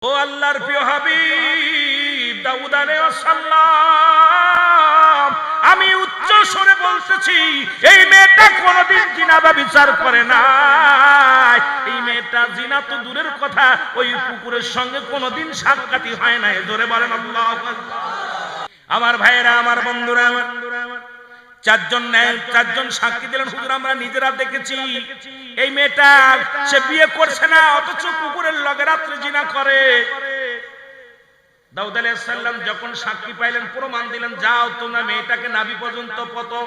ও আল্লাহর প্রিয় হাবিব দাউদ আলাইহিস সালাম, আমি উচ্চ স্বরে বলতেছি, এই মেয়েটা কোনদিন জিনা বা বিচার করে না। এই মেয়েটা জিনা তো দূরের কথা, ওই কুকুরের সঙ্গে কোনদিন সাক্ষাৎই হয় না। জোরে বলেন আল্লাহু আকবার। আমার ভাইয়েরা, আমার বন্ধুরা, চারজন সাক্ষী দিলেন, হুজুর আমরা নিজেরা দেখেছি এই মেয়েটা সে বিয়ে করছে না, অথচ কুকুরের লগে রাত্রে জিনা করে। দাউদ আলাইহিস সালাম যখন সাক্ষী পাইলেন, প্রমাণ দিলেন, যাও তোমরা মেয়েটাকে নাভি পর্যন্ত পতো।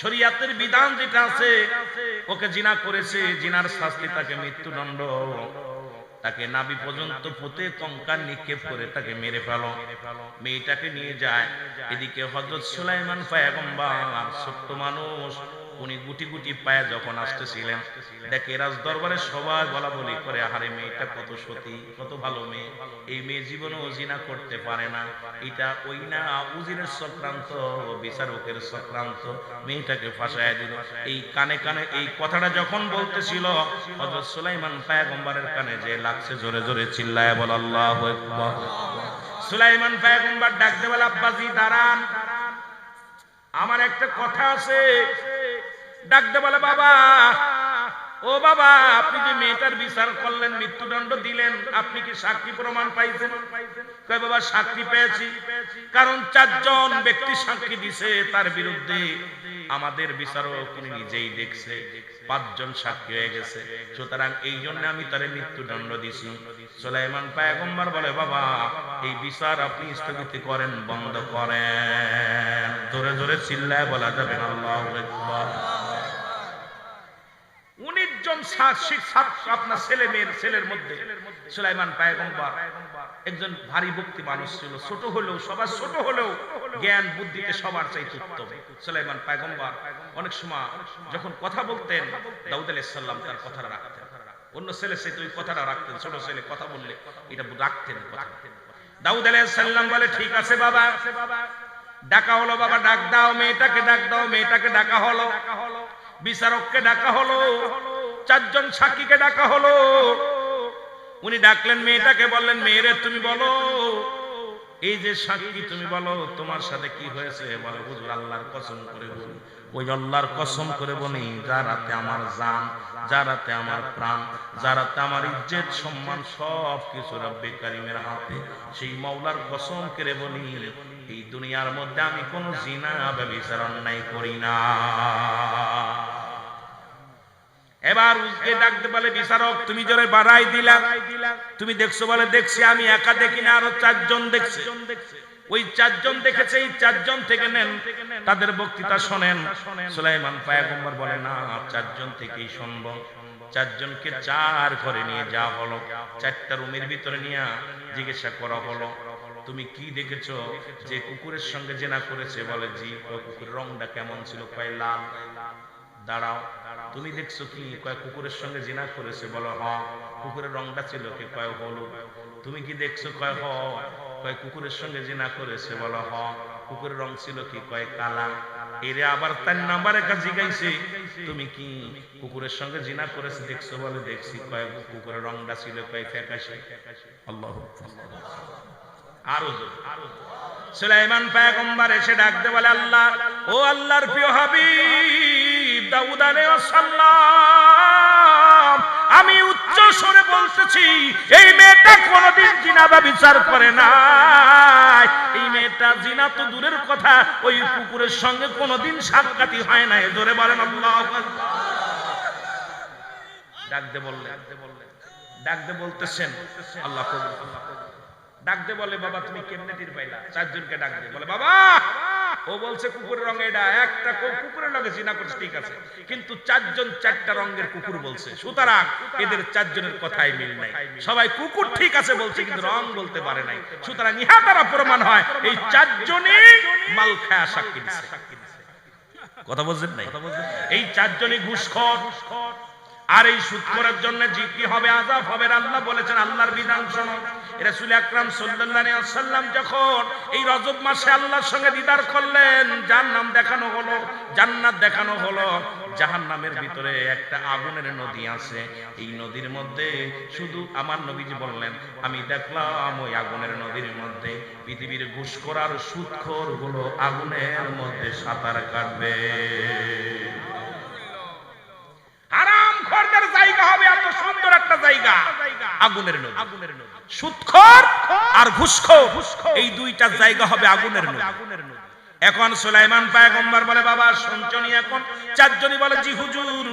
শরীয়তের বিধান যেটা আছে, ওকে জিনা করেছে, জিনার শাস্তি তাকে মৃত্যুদণ্ড। তাকে নাভি পর্যন্ত পুঁতে কঙ্কাল নিক্ষেপ করে তাকে মেরে ফেলো। মেয়েটাকে নিয়ে যায়। এদিকে হযরত সুলাইমান পয়গম্বর, ছোট্ট মানুষ, উনি গুটি গুটি পায়ে যখন আসতেছিলেন, দেখে রাজ দরবারে সবাই বলা বলি করে, আহারে মেয়েটা কত সতী, কত ভালো মেয়ে, এই মেয়ে জীবনেও জিনা করতে পারে না। এটা ওই না উজিরের চক্রান্ত, বিচারকের চক্রান্ত, মেয়েটাকে ফাঁসায় দিল। এই কানে কানে এই কথাটা যখন বলতেছিল, হযরত সুলাইমান পয়গম্বরের কানে যে লাগছে, জোরে জোরে চিল্লায় বল আল্লাহু আকবার। সুলাইমান পয়গম্বর ডাকতে বলে, আব্বাজি দাঁড়ান, আমার একটা কথা আছে। ডাকতে বলে, বাবা, ও বাবা, আপনি যে মেয়েটার বিচার করলেন, মৃত্যুদণ্ড দিলেন, আপনি কি সাক্ষী প্রমাণ পাইছেন? কয় বাবা, সাক্ষী পেয়েছি, কারণ 4 জন ব্যক্তি সাক্ষী দিছে তার বিরুদ্ধে। আমাদের বিচারক উনি নিজেই দেখছে, 5 জন সাক্ষী হয়ে গেছে, সুতরাং এই জন্য আমি তারে মৃত্যুদণ্ড দিছি। সুলাইমান পয়গম্বর বলে, বাবা, এই বিচার আপনি স্থগিত করেন, বন্ধ করেন। জোরে জোরে চিল্লায় বলা যাবে না আল্লাহু আকবার। 19 জন সাক্ষী, আপনার ছেলে মেয়ের ছেলের মধ্যে সুলাইমান পয়গম্বর একজন ভারী ভক্তি মানুষ ছিল, ছোট হলেও, সবার ছোট হলেও জ্ঞান বুদ্ধিতে সবার চাইতে উত্তম। সুলাইমান পয়গম্বর অনেক সময় যখন কথা বলতেন, দাউদ আলাইহিস সালাম তার কথাটা রাখতেন। অন্য ছেলে সে তো ওই কথাটা রাখতেন, ছোট ছেলে কথা বললে এটা রাখতেন। দাউদ আলাইহিস সালাম বলে, ঠিক আছে বাবা, ডাকা হলো, বাবা ডাক দাও, মেয়েটাকে ডাক দাও। মেয়েটাকে ডাকা হলো, বিচারককে ডাকা হলো, 4 জন সাক্ষীকে ডাকা হলো। উনি ডাকলেন মেয়েটাকে, বললেন, মেয়েরে তুমি বলো, এই যে সাক্ষী, তুমি বলো তোমার সাথে কি হয়েছে। বলে, হুজুর আল্লাহর কসম করে বলি, ওই আল্লাহর কসম করে বলি, যার হাতে আমার জান, যার হাতে আমার প্রাণ, যার হাতে আমার ইজ্জত সম্মান সব কিছু রব্বে কারীমের হাতে, সেই মাওলার কসম করে বলি, এই দুনিয়ার মধ্যে আমি কোনো জিনা ব্যভিচার অন্যায় করি না। এবার উসকে ডাকতে বলে, বিচারক তুমি জোরে বাড়াই দিলা, তুমি দেখছো? বলে, দেখছি, আমি একা দেখি না, আরো 4 জন দেখছে। ওই 4 জন দেখেছে, এই 4 জন থেকে নেন, তাদের বক্তৃতা শোনেন। সুলাইমান পয়গম্বর বলে, না, 4 জন থেকেই শুনবো। 4 জনকে 4 ঘরে নিয়ে যাওয়া হলো, 4টা রুমের ভিতরে নিয়ে জিজ্ঞাসা করা হলো, তুমি কি দেখেছো যে কুকুরের সঙ্গে জেনা করেছে? বলে, জি। কুকুরের রংটা কেমন ছিল? কয় লাল। দাঁড়াও, তুমি দেখছো কি? কয় কুকুরের সঙ্গে জিনা করেছে। বলো, হ্যাঁ। কুকুরের রংটা ছিল কি? কয় হলুদ। তুমি কি দেখছো? কয় হ। কয় কুকুরের সঙ্গে জিনা করেছে। বলো, হ। কুকুরের রং ছিল কি? কয় কালা। এরে আবার 3 নাম্বারে কাছে জিজ্ঞাসা, তুমি কি কুকুরের সঙ্গে জিনা করেছে দেখছো? বলে, দেখছি। কয় কুকুরের রংটা ছিল? কয় ফ্যাকাশে। আল্লাহু আকবার। আরো জোরে। সুলাইমান পয়গম্বর এসে ডাকতে বলে, আল্লাহ, ও আল্লাহর প্রিয় হাবিব দাউদ আলাইহিস সালাম, আমি উচ্চ স্বরে বলতেছি, এই মেয়েটা কোনদিন জিনা বা বিচার করে না। এই মেয়েটা জিনা তো দূরের কথা, ওই কুকুরের সঙ্গে কোনদিন সাক্ষাৎই হয় না। জোরে বলেন আল্লাহু আকবার। ডাকতে বললেন, ডাকতে বলতেছেন, আল্লাহ কবুল। ডাকতে বলে, বাবা তুমি কেমনে টের পাইলা? 4 জনকে ডাকতে বলে, বাবা, ও বলছে কুকুরের রং এটা, একটা কুকুরের লগে জিনা করছে, ঠিক আছে, কিন্তু 4 জন 4টা রঙের কুকুর বলছে, সুতরাং এদের 4 জনের কথাই মিল নাই। সবাই কুকুর ঠিক আছে বলছে, কিন্তু রং বলতে পারে নাই। সুতরাং ইহা দ্বারা প্রমাণ হয় এই 4 জনই মাল খায়া সাক্ষী দিছে। কথা বুঝছেন নাই? এই 4 জনই ঘুষখোর। আর এই সুদ করার জন্য কি হবে? আযাব হবে। আল্লাহ বলেছেন, আল্লাহর বিধান শোনো। রাসূল আকরাম সাল্লাল্লাহু আলাইহি ওয়াসাল্লাম যখন এই রজব মাসে আল্লাহর সঙ্গে দিদার করলেন, জান্নাত দেখানো হলো, জান্নাত দেখানো হলো। জাহান্নামের ভিতরে একটা আগুনের নদী আছে। এই নদীর মধ্যে শুধু আমার নবীজি বললেন, আমি দেখলাম ওই আগুনের নদীর মধ্যে পৃথিবীর ঘুষখোর আর সুদখোর গুলো আগুনের মধ্যে সাঁতার কাটবে। হারামখোরদের জায়গা হবে এত সুন্দর একটা জায়গা, আগুনের নদী। সুদখোর আর ঘুষখোর এই দুইটা জায়গা হবে আগুনের নদী। এখন সুলাইমান পয়গম্বর বলে, বাবা শুনছনি? এখন চারজনই বলে, জি হুজুর।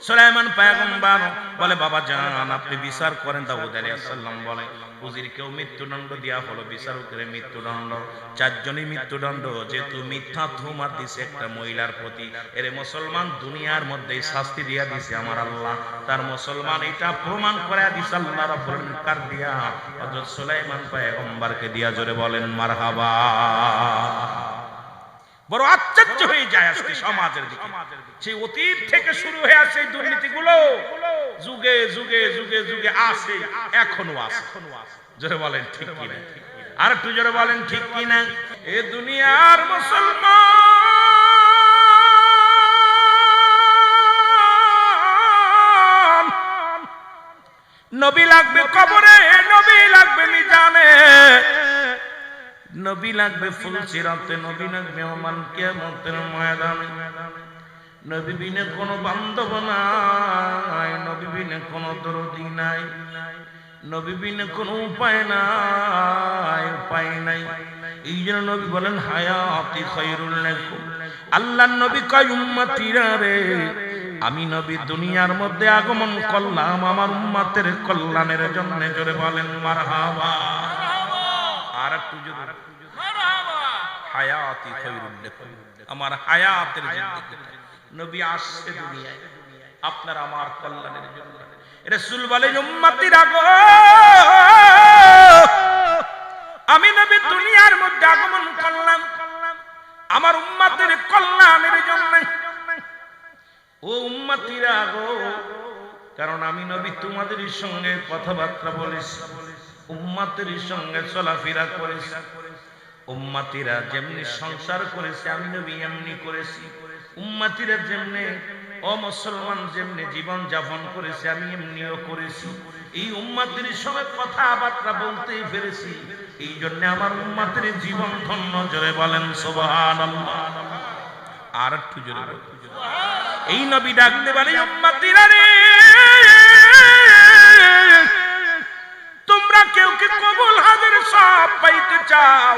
সুলাইমান পয়গম্বর বলে, বাবা জান আপনি বিচার করেন। দাউদ আলাইহিস সালাম বলে, উজিরকেও মৃত্যুদণ্ড দেয়া হলো, বিচারকের মৃত্যুদণ্ড, চারজনই মৃত্যুদণ্ড। যেহেতু মিথ্যা তুহমত দিছে একটা মহিলার প্রতি, এর মুসলমান দুনিয়ার মধ্যে শাস্তি দিয়া দিছে আমার আল্লাহ। তার মুসলমান এটা প্রমাণ করে দিছে আল্লাহ রাব্বুল কার দিয়া, হযরত সুলাইমান পয়গম্বরকে দিয়া। জোরে বলেন মারহাবা। বড় আশ্চর্য হয়ে যায় আজকে সমাজের দিকে। সেই অতীত থেকে শুরু হয়ে আসে এই দুর্নীতিগুলো, যুগে যুগে যুগে যুগে আসে, এখনো আসে। জোরে বলেন ঠিক কিনা? আর একটু জোরে বলেন ঠিক কিনা? এ দুনিয়ার মুসলমান নবী লাগবে কবরে, নবী লাগবে মিজানে, নবী লাগবে ফুলসিরাতে, নবী লাগবে ওয়াল কিয়ামতের ময়দানে। নবী বিনে কোনো বান্ধব নাই, নবী বিনে কোনো দরদি নাই, নবী বিনে কোনো উপায় নাই, উপায় নাই। এই জন্য নবী বলেন, হায়াতি খায়রুল লাকুম। আল্লাহর নবী কয়, উম্মতিরা রে, আমি নবী দুনিয়ার মধ্যে আগমন করলাম আমার উম্মতের কল্যাণের জন্য। জোরে বলেন মারহাবা। আর একটু জোরে, হায়াতি খায়রুল লাকুম। আমার হায়াতের জিন্দেগি নবী আসছে দুনিয়ায় আপনার আমার কল্যাণের জন্য। রাসূল বলেন, উম্মতিরা গো, আমি নবী দুনিয়ার মধ্যে আগমন করলাম আমার উম্মতের কল্যাণের জন্য। ও উম্মতিরা গো, কারণ আমি নবী তোমাদের সঙ্গে কথাবার্তা বলেছি, উম্মতের সঙ্গে চলাফেরা করেছি। উম্মতিরা যেমনি সংসার করেছে আমি নবী এমনি করেছি। উম্মতিরা যেমনি ও মুসলমান যেমনি জীবন যাপন করেছে আমি এমনিও করেছি। এই উম্মতের সঙ্গে কথাবার্তা বলতে পেরেছি, এই জন্য আমার উম্মতের জীবন ধন্য। জোরে বলেন সুবহানাল্লাহ। আর একটু জোরে বলেন। এই নবী ডাকতে বলে, উম্মতিরা রে, তোমরা কেউ কি কবুল হাজের সব পাইতে চাও?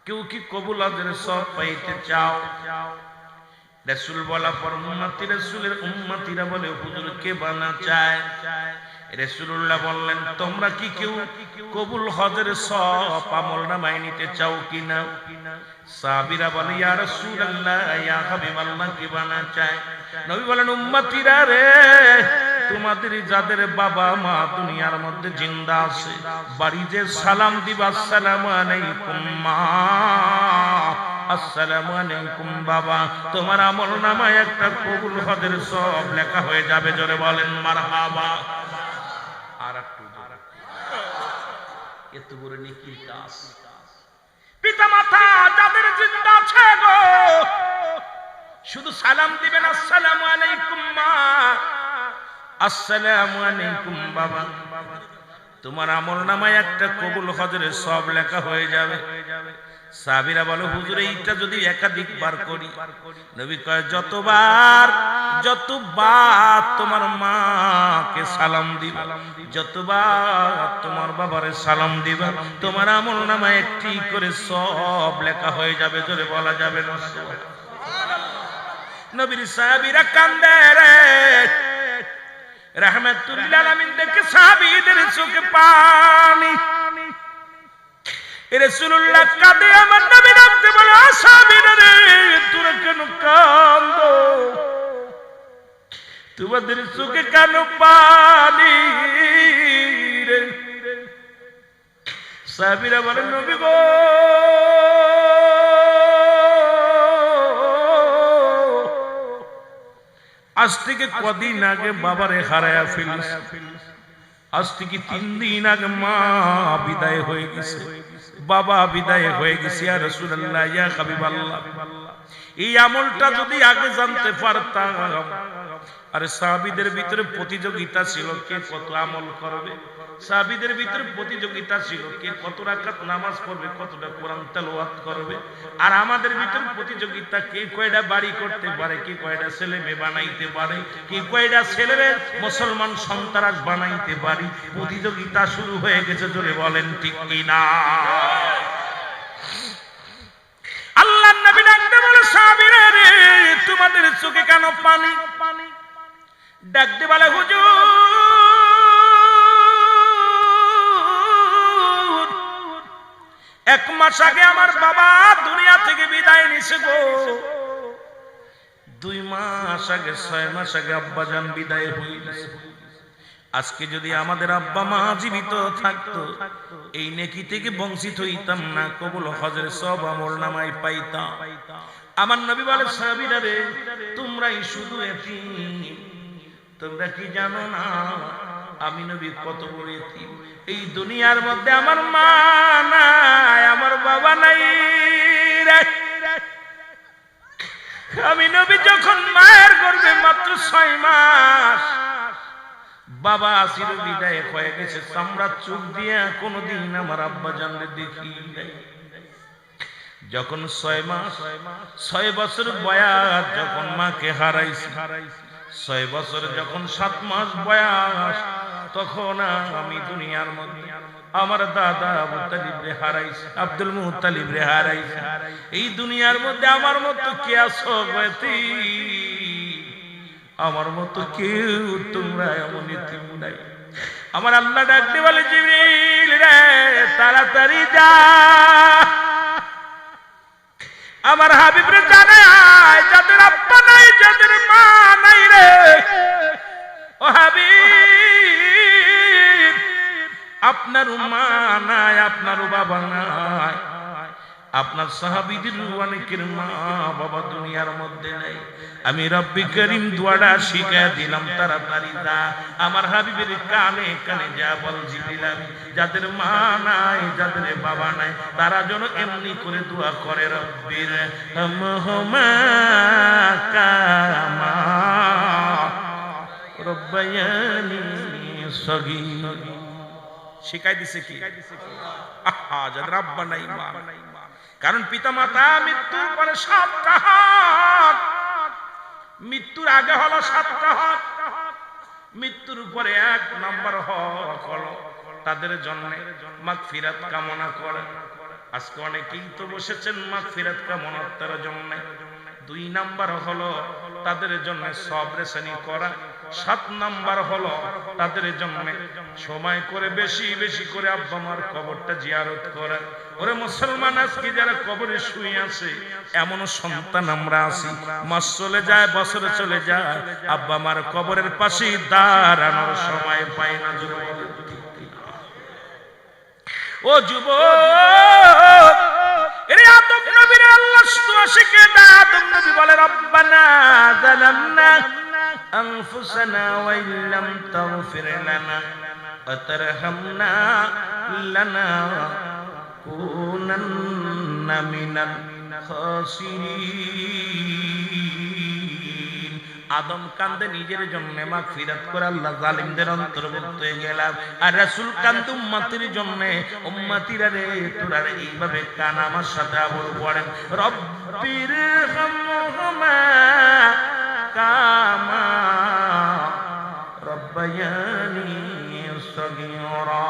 কেউ কি কবুল হাজের সব পাইতে চাও? রাসূল বলা পর উম্মতিরা বলে, হুজুর কে বানা চায়? রাসূলুল্লাহ বললেন, তোমরা কি কেউ কবুল হজের সব আমলনামায় নিতে চাও কিনা? সাহাবীরা বলে, ইয়া রাসূলুল্লাহ, ইয়া হাবিবাল্লাহ, কি বানা চায়? নবী বলেন, উম্মতিরা রে, তোমাদের যাদের বাবা মা দুনিয়ার মধ্যে জিন্দা আছে, বাড়ি যে সালাম দিবা, আসসালামু আলাইকুম মা, আসসালামু আলাইকুম বাবা, তোমার আমলনামায় একটা কবুল হজের সব লেখা হয়ে যাবে। জোরে বলেন মারহাবা। আর একটু এত বড় নেকির কাজ। পিতা মাতা যাদের জিন্দা আছে গো, শুধু সালাম দিবেন, আসসালামু আলাইকুম মা, আসসালামু আলাইকুম বাবা, তোমার আমলনামায় একটা কবুল হজের সব লেখা হয়ে যাবে। সাহাবীরা বলে, হুজুর এইটা যদি একাধিকবার করি? নবী কয়, যতবার তোমার মাকে সালাম দিবা, যতবার তোমার বাবারে সালাম দিবা, তোমার আমলনামায় একটি করে সব লেখা হয়ে যাবে। জোরে বলা যাবে না সুবহানাল্লাহ। নবীর সাহাবীরা কান্দে রে, রাহমাতুল লিল আলামিন দেখে সাহাবীদের চোখে পানি। রাসূলুল্লাহ কাঁদে, আমার নবী ডাকতে বলে, সাহাবীরা রে, তোরা কেন কান্দো? তোমাদের চোখে কেন পানি রে? সাহাবীরা বলে, নবী গো, আজ থেকে কদিন আগে বাবারে হারায়া ফেলিস, আজ থেকে 3 দিন আগে মা বিদায় হয়ে গেছে, বাবা বিদায় হয়ে গেছে। ইয়া রাসূলুল্লাহ, ইয়া হাবিবাল্লাহ, এই আমলটা যদি আগে জানতে পারতাম। আরে সাহাবীদের ভিতরে প্রতিযোগিতা ছিল কে কত আমল করবে, সাহাবীদের ভিতরে প্রতিযোগিতা ছিল কে কত রাকাত নামাজ পড়বে, কতটা কোরআন তেলাওয়াত করবে। আর আমাদের ভিতরে প্রতিযোগিতা কে কয়টা বাড়ি করতে পারে, কে কয়টা ছেলে মেয়ে বানাইতে পারে, কে কয়টা ছেলেরে মুসলমান সন্তান বানাইতে পারি। প্রতিযোগিতা শুরু হয়ে গেছে, জোরে বলেন ঠিক কিনা। আল্লাহর নবী ডাকতে বলে, সাহাবীরা রে তোমাদের চোখে কেন পানি? ডাকতে বলে, হুজুর 1 মাস আগে আমার বাবা দুনিয়া থেকে বিদায় নিছে গো। 2 মাস আগে, 6 মাস আগে আব্বাজান বিদায় হয়ে গেছে। আজকে যদি আমাদের আব্বা মা জীবিত থাকতো, এই নেকি থেকে বঞ্চিত হইতাম না, কবুল হজের সব আমল নামায় পাইতাম। আমার নবী বলে, সাহাবীরা রে তোমরাই শুধু এতিম, তোমরা কি জানো না আমি নবী কত বড় এতিম? এই দুনিয়ার মধ্যে আমার মা নাই, আমার বাবা নাই রে। আমি নবী যখন মায়ের গর্ভে মাত্র 6 মাস, বাবা চির বিদায় হয়ে গেছে, চামড়া চোখ দিয়ে কোনদিন আমার আব্বা জানলে দেখি নাই। যখন 6 মাস, 6 বছর বয়স যখন মাকে হারাইছি, 6 বছর যখন 7 মাস বয়স, তখন আমি দুনিয়ার মধ্যে আমার দাদা আবু তালিব রে হারাইছি, আব্দুল মুত্তালিব রে হারাইছি। এই দুনিয়ার মধ্যে আমার মতো কে আছো গতি, আমার মতো কেউ তোমরা এমন এতিম নাই। আমার আল্লাহ ডাকতে বলে, জিবরিল রে তাড়াতাড়ি যা, আমার হাবিব রে জানায় যাদের আব্বা নাই, যাদের মা নাই রে, ও হাবিব আপনারও মা নাই, আপনারও বাবা নাই, আপনার সাহাবীদের অনেকের মা বাবা দুনিয়ার মধ্যে নাই। আমি রব্বি করিম দোয়াটা শিখায় দিলাম, তাড়াতাড়ি যা আমার হাবিবের কানে কানে যা বল, জিবরিল যাদের মা নাই, যাদের বাবা নাই, তারা যেন এমনি করে দোয়া করে, রব্বির হামহুমা কামা রব্বায়ানি সগীর। শিখাই দিছে কি? আহা, যাদের আব্বা নাই মা নাই। কারণ পিতা মাতা মৃত্যুর পরে 7টা হক, মৃত্যুর আগে হলো 7টা হক, মৃত্যুর পরে 1 নম্বর হক হলো তাদের জন্য মাগফিরাত কামনা করা। আজকে অনেকেই তো বসেছেন মাগফিরাত কামনার তার জন্য। 2 নম্বর হলো তাদের জন্য সবরেশানি করা। 7 নম্বর হলো তাদের জন্য সময় করে বেশি বেশি করে আব্বা মার কবরটা জিয়ারত করা। ওরে মুসলমান, আজকে যারা কবরে শুয়ে আছে, এমন সন্তান আমরা আছি, মাস চলে যায়, বছর চলে যায়, আব্বা মার কবরের পাশে দাঁড়ানোর সময় পাই না। ও যুবক, এরে আদম নবীর আল্লাহ দোয়া শিখে দেয়। আদম নবী বলে, রব্বানা যালামনা আনফুসানা ওয়া ইল্লাম তাগফির লানা ওয়া তারহামনা লানাকুনান্না মিনাল খাসিরিন। আদম কান্দে নিজের জন্য মাগফিরাত করে, আল্লাহ জালিমদের অন্তর্ভুক্ত হয়ে গেলাম। আর রাসূল কান্দে উম্মতের জন্য, উম্মতিরা রে তোরা এইভাবে কান আমার সাথে আবর পড়েন, রব্বির হামহুমা কামা রব্বায়ানি সগীরা।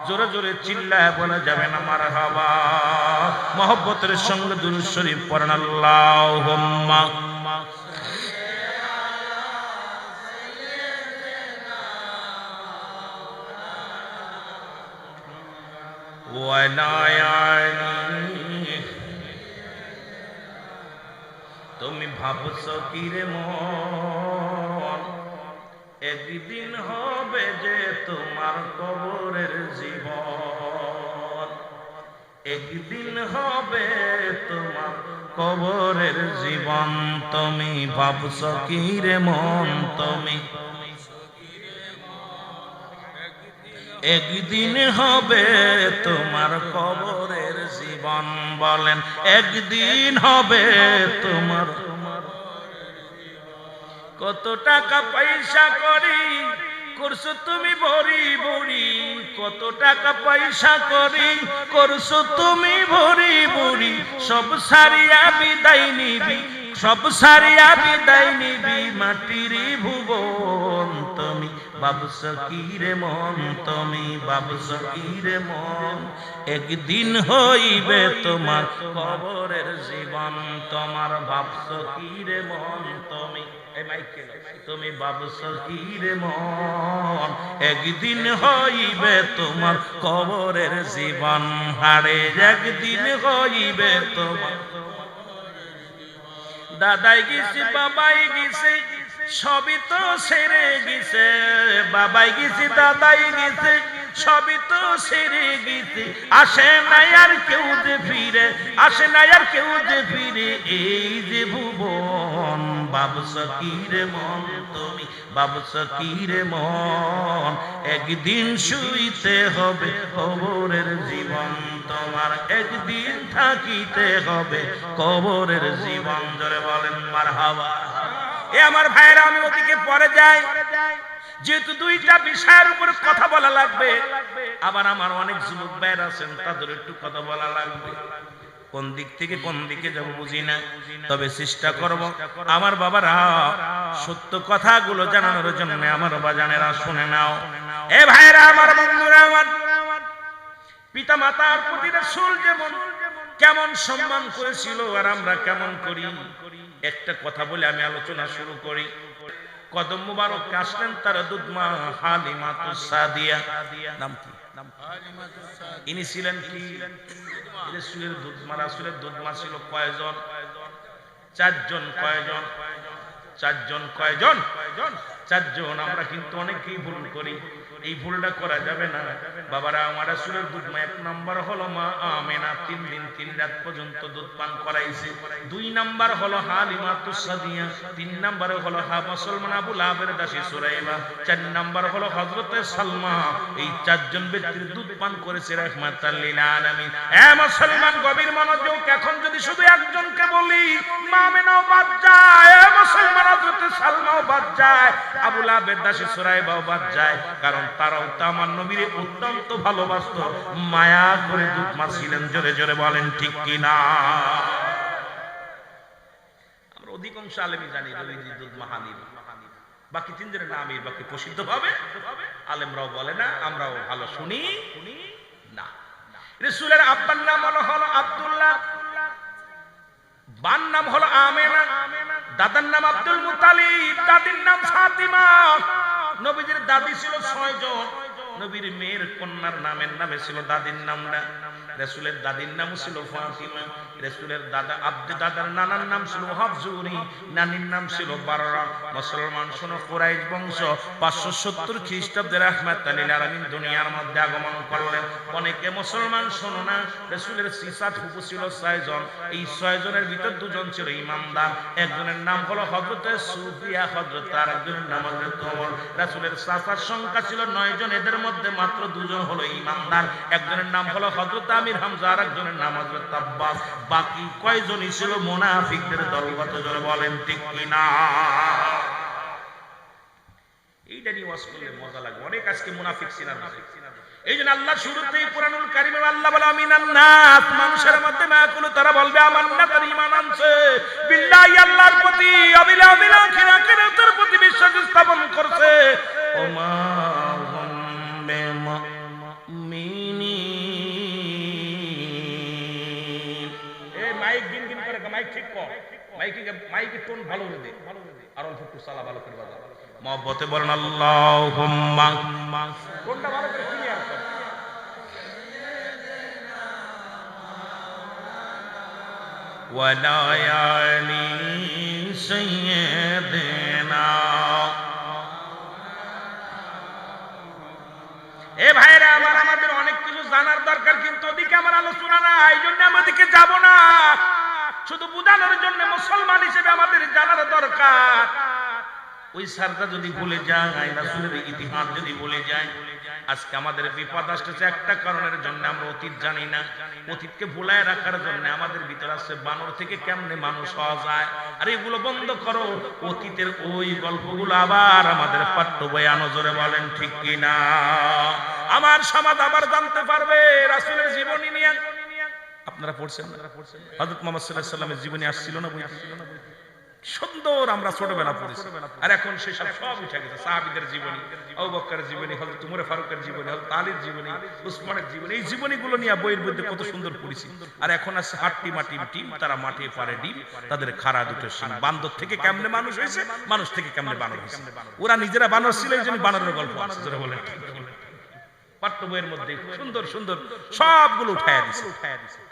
জোরে জোরে চিল্লায় বলা যাবে না মারহাবা। মহব্বতের সঙ্গে দুরূদ শরীফ পড়েন, আল্লাহুম্মা তুমি ভাবছ কি রে মন, একদিন হবে যে তোমার কবরের জীবন, একদিন হবে তোমার কবরের জীবন তুমি ভাবছো কি রে মন তুমি একদিন হবে তোমার কবরের জীবন বলেন একদিন হবে তোমার কত টাকা পয়সা করি করছো তুমি ভরি ভরি কত টাকা পয়সা করি করছো তুমি ভরি ভরি সব সারিয়া বিদায় নিবি সব সারিয়া বিদায় নিবি মাটির ভুবন তুমি ভাবছো কি রে মন তুমি ভাবছো কি রে মন একদিন হইবে তোমার কবরের জীবন তোমার ভাবছো কি রে মন তুমি তুমি ভাবছো কি রে মন একদিন হইবে তোমার কবরের জীবন হারে একদিন হইবে তোমার দাদাই গেছে বাবাই গেছে সবই তো সেরে গেছে বাবাই গেছে দাদাই গেছে সবই তো সেরে গেছে আসে নাই আর কেউ যে ফিরে আসে নাই আর কেউ যে ফিরে এই যে ভুবন ভাবছো কি রে মন তুমি ভাবছো কি রে মন একদিন শুইতে হবে কবরের জীবন তোমার একদিন থাকিতে হবে কবরের জীবন জোরে বলেন মারহাবা এ আমার ভাইরা আমি ওদিকে পরে যাই যেহেতু দুইটা বিষয়ের উপর কথা বলা লাগবে আবার আমার অনেক যুবক ভাইরা আছেন তাদের একটু কথা বলা লাগবে কোন দিক থেকে কোন দিকে যাব বুঝি না তবে চেষ্টা করব আমার বাবারা সত্য কথাগুলো জানানোর জন্য আমার বাজানেরা শুনে নাও এ ভাইরা আমার বন্ধুরা আমার পিতা মাতার প্রতি রাসূল যেমন কেমন সম্মান করেছিল আর আমরা কেমন করি একটা কথা বলে আমি আলোচনা শুরু করি কদম মুবারক আসলেন তার দুধমা হালিমাতুস সাদিয়া নাম কি ইনি ছিলেন কি রাসূলের দুধমা রাসূলের দুধমা ছিল কয়জন চারজন কয়জন চারজন কয়জন চারজন আমরা কিন্তু অনেকেই ভুল করি এই ভুলটা করা যাবে না বাবারা আমার রাসূলের দুধমা এক নাম্বার হলো মা আমেনা 3 দিন 3 রাত পর্যন্ত দুধ পান করাইছে 2 নাম্বার হলো হালিমাতুস সাদিয়া 3 নাম্বারে হলো মুসলমান আবু লাহাবের দাসী সুরাইবা 4 নাম্বার হলো হযরতে সালমা এই চারজন ব্যক্তির দুধ পান করেছে রাহমাতাল লিল আলামিন এ মুসলমান গভীর মনোযোগ এখন যদি শুধু একজনকে বলি মা আমেনাও বাদ যায় এ মুসলমান হযরতে সালমাও বাদ যায় আবু লাহাবের দাসী সুরাইবাও বাদ যায় কারণ তারাও তো আমার নবীরে অত্যন্ত ভালোবাসত মায়া করে দুধ মাছিলেন জোরে জোরে বলেন ঠিক কি না আমরা অধিকাংশ আলেমই জানি নবীজি দুধ মাহানির বাকি তিনজনের নামই বাকি প্রসিদ্ধ ভাবে আলেমরাও বলে না আমরাও ভালো শুনি না রাসূলের আব্বার নাম হলো আব্দুল্লাহ বান নাম হলো আমেনা দাদার নাম আব্দুল মুত্তালিব দাদির নাম ফাতিমা নবীজির দাদি ছিল 6 জন নবীর মেয়ের কন্যার নামের নামে ছিল দাদির নামটা রাসূলের দাদির নাম ছিল ফাতিমা রাসূলের দাদার নানার নাম ছিল হাফজুরি নানির নাম ছিল বাররা মুসলমান শোনো কুরাইশ বংশ 570 খ্রিস্টাব্দে রাহমাতুল লিল আলামিন দুনিয়ার মধ্যে আগমন করলেন অনেকে মুসলমান শোনো না রাসূলের সিসাত হুবু ছিল 6 জন এই 6 জনের ভিতর দুজন ছিল ইমানদার একজনের নাম হলো হযরতে সুফিয়া হযরত আর একজনের নাম হযরত ওমর রাসূলের সাসার সংখ্যা ছিল 9 জন এদের মধ্যে মাত্র দুজন হলো ইমানদার একজনের নাম হলো হযরত আমির হামজা আর একজনের নাম হযরত আব্বাস বাকি কয়জনই ছিল মুনাফিকদের দলগত জোরে বলেন ঠিক কি না এইটা নিয়ে ওয়াজ করলে মজা লাগবে অনেক আজকে মুনাফিক সিনার এইজন্য আল্লাহ শুরুতেই কুরআনুল কারীমে আল্লাহ বলে আমিনান নাস মানুষের মধ্যে মাকুল তারা বলবে আমান্না তার ঈমান আনছে বিল্লাহি আল্লাহর প্রতি অবিল আখিরাতের প্রতি বিশ্বাস স্থাপন করছে ওমা মাইকের টোন ভালো করে দে আর অল্প একটু সালা ভালো করে বাজা মহব্বতে বলেন আল্লাহুম্মা টোনটা ভালো করে ক্লিয়ার কর ওয়ালা আলি সাইয়্যিদিনা এ ভাইরা আমাদের অনেক কিছু জানার দরকার কিন্তু ওদিকে আমার আলোচনা না এইজন্য আমাদেরকে যাব না শুধু বুঝানোর জন্য মুসলমান হিসেবে আমাদের জানার দরকার। ওই সারটা যদি ভুলে যায়, রাসূলের ইতিহাস যদি ভুলে যায়, আজকে আমাদের বিপদ আসতেছে একটা কারণের জন্য, আমরা অতীত জানি না। অতীতকে ভুলায় রাখার জন্য আমাদের ভিতর আছে বানর থেকে কেমনে মানুষ হওয়া যায়। আর এগুলো বন্ধ করো, অতীতের ওই গল্পগুলো আবার আমাদের পাঠ্য বই আনো, জোরে বলেন ঠিক কিনা? আমার সমাজ আবার জানতে পারবে রাসূলের জীবনী নিয়ে। আপনারা পড়ছেন হযরত মুহাম্মদ সাল্লাল্লাহু আলাইহি ওয়াসাল্লামের জীবনী আসছিল না বইতে? সুন্দর আমরা ছোটবেলা পড়েছি, আর এখন সেসব সব উঠে গেছে। সাহাবীদের জীবনী, আবু বকরের জীবনী, হযরত উমর ফারুকের জীবনী, হযরত আলীর জীবনী, উসমানের জীবনী, এই জীবনীগুলো নিয়ে বইয়ের মধ্যে কত সুন্দর পড়েছি। আর এখন আছে হাট্টি মাটি টিম, তারা মাঠে পারে ডিম, তাদের খাড়া দুটো শিং। বান্দর থেকে কেমনে মানুষ হয়েছে, মানুষ থেকে কেমনে বানর হয়েছে। ওরা নিজেরা বানর ছিল, এই জন্য বানরের গল্প আছে, যারা বলেন পাঠ্য বইয়ের মধ্যে সুন্দর সুন্দর সবগুলো উঠায়া দিছে।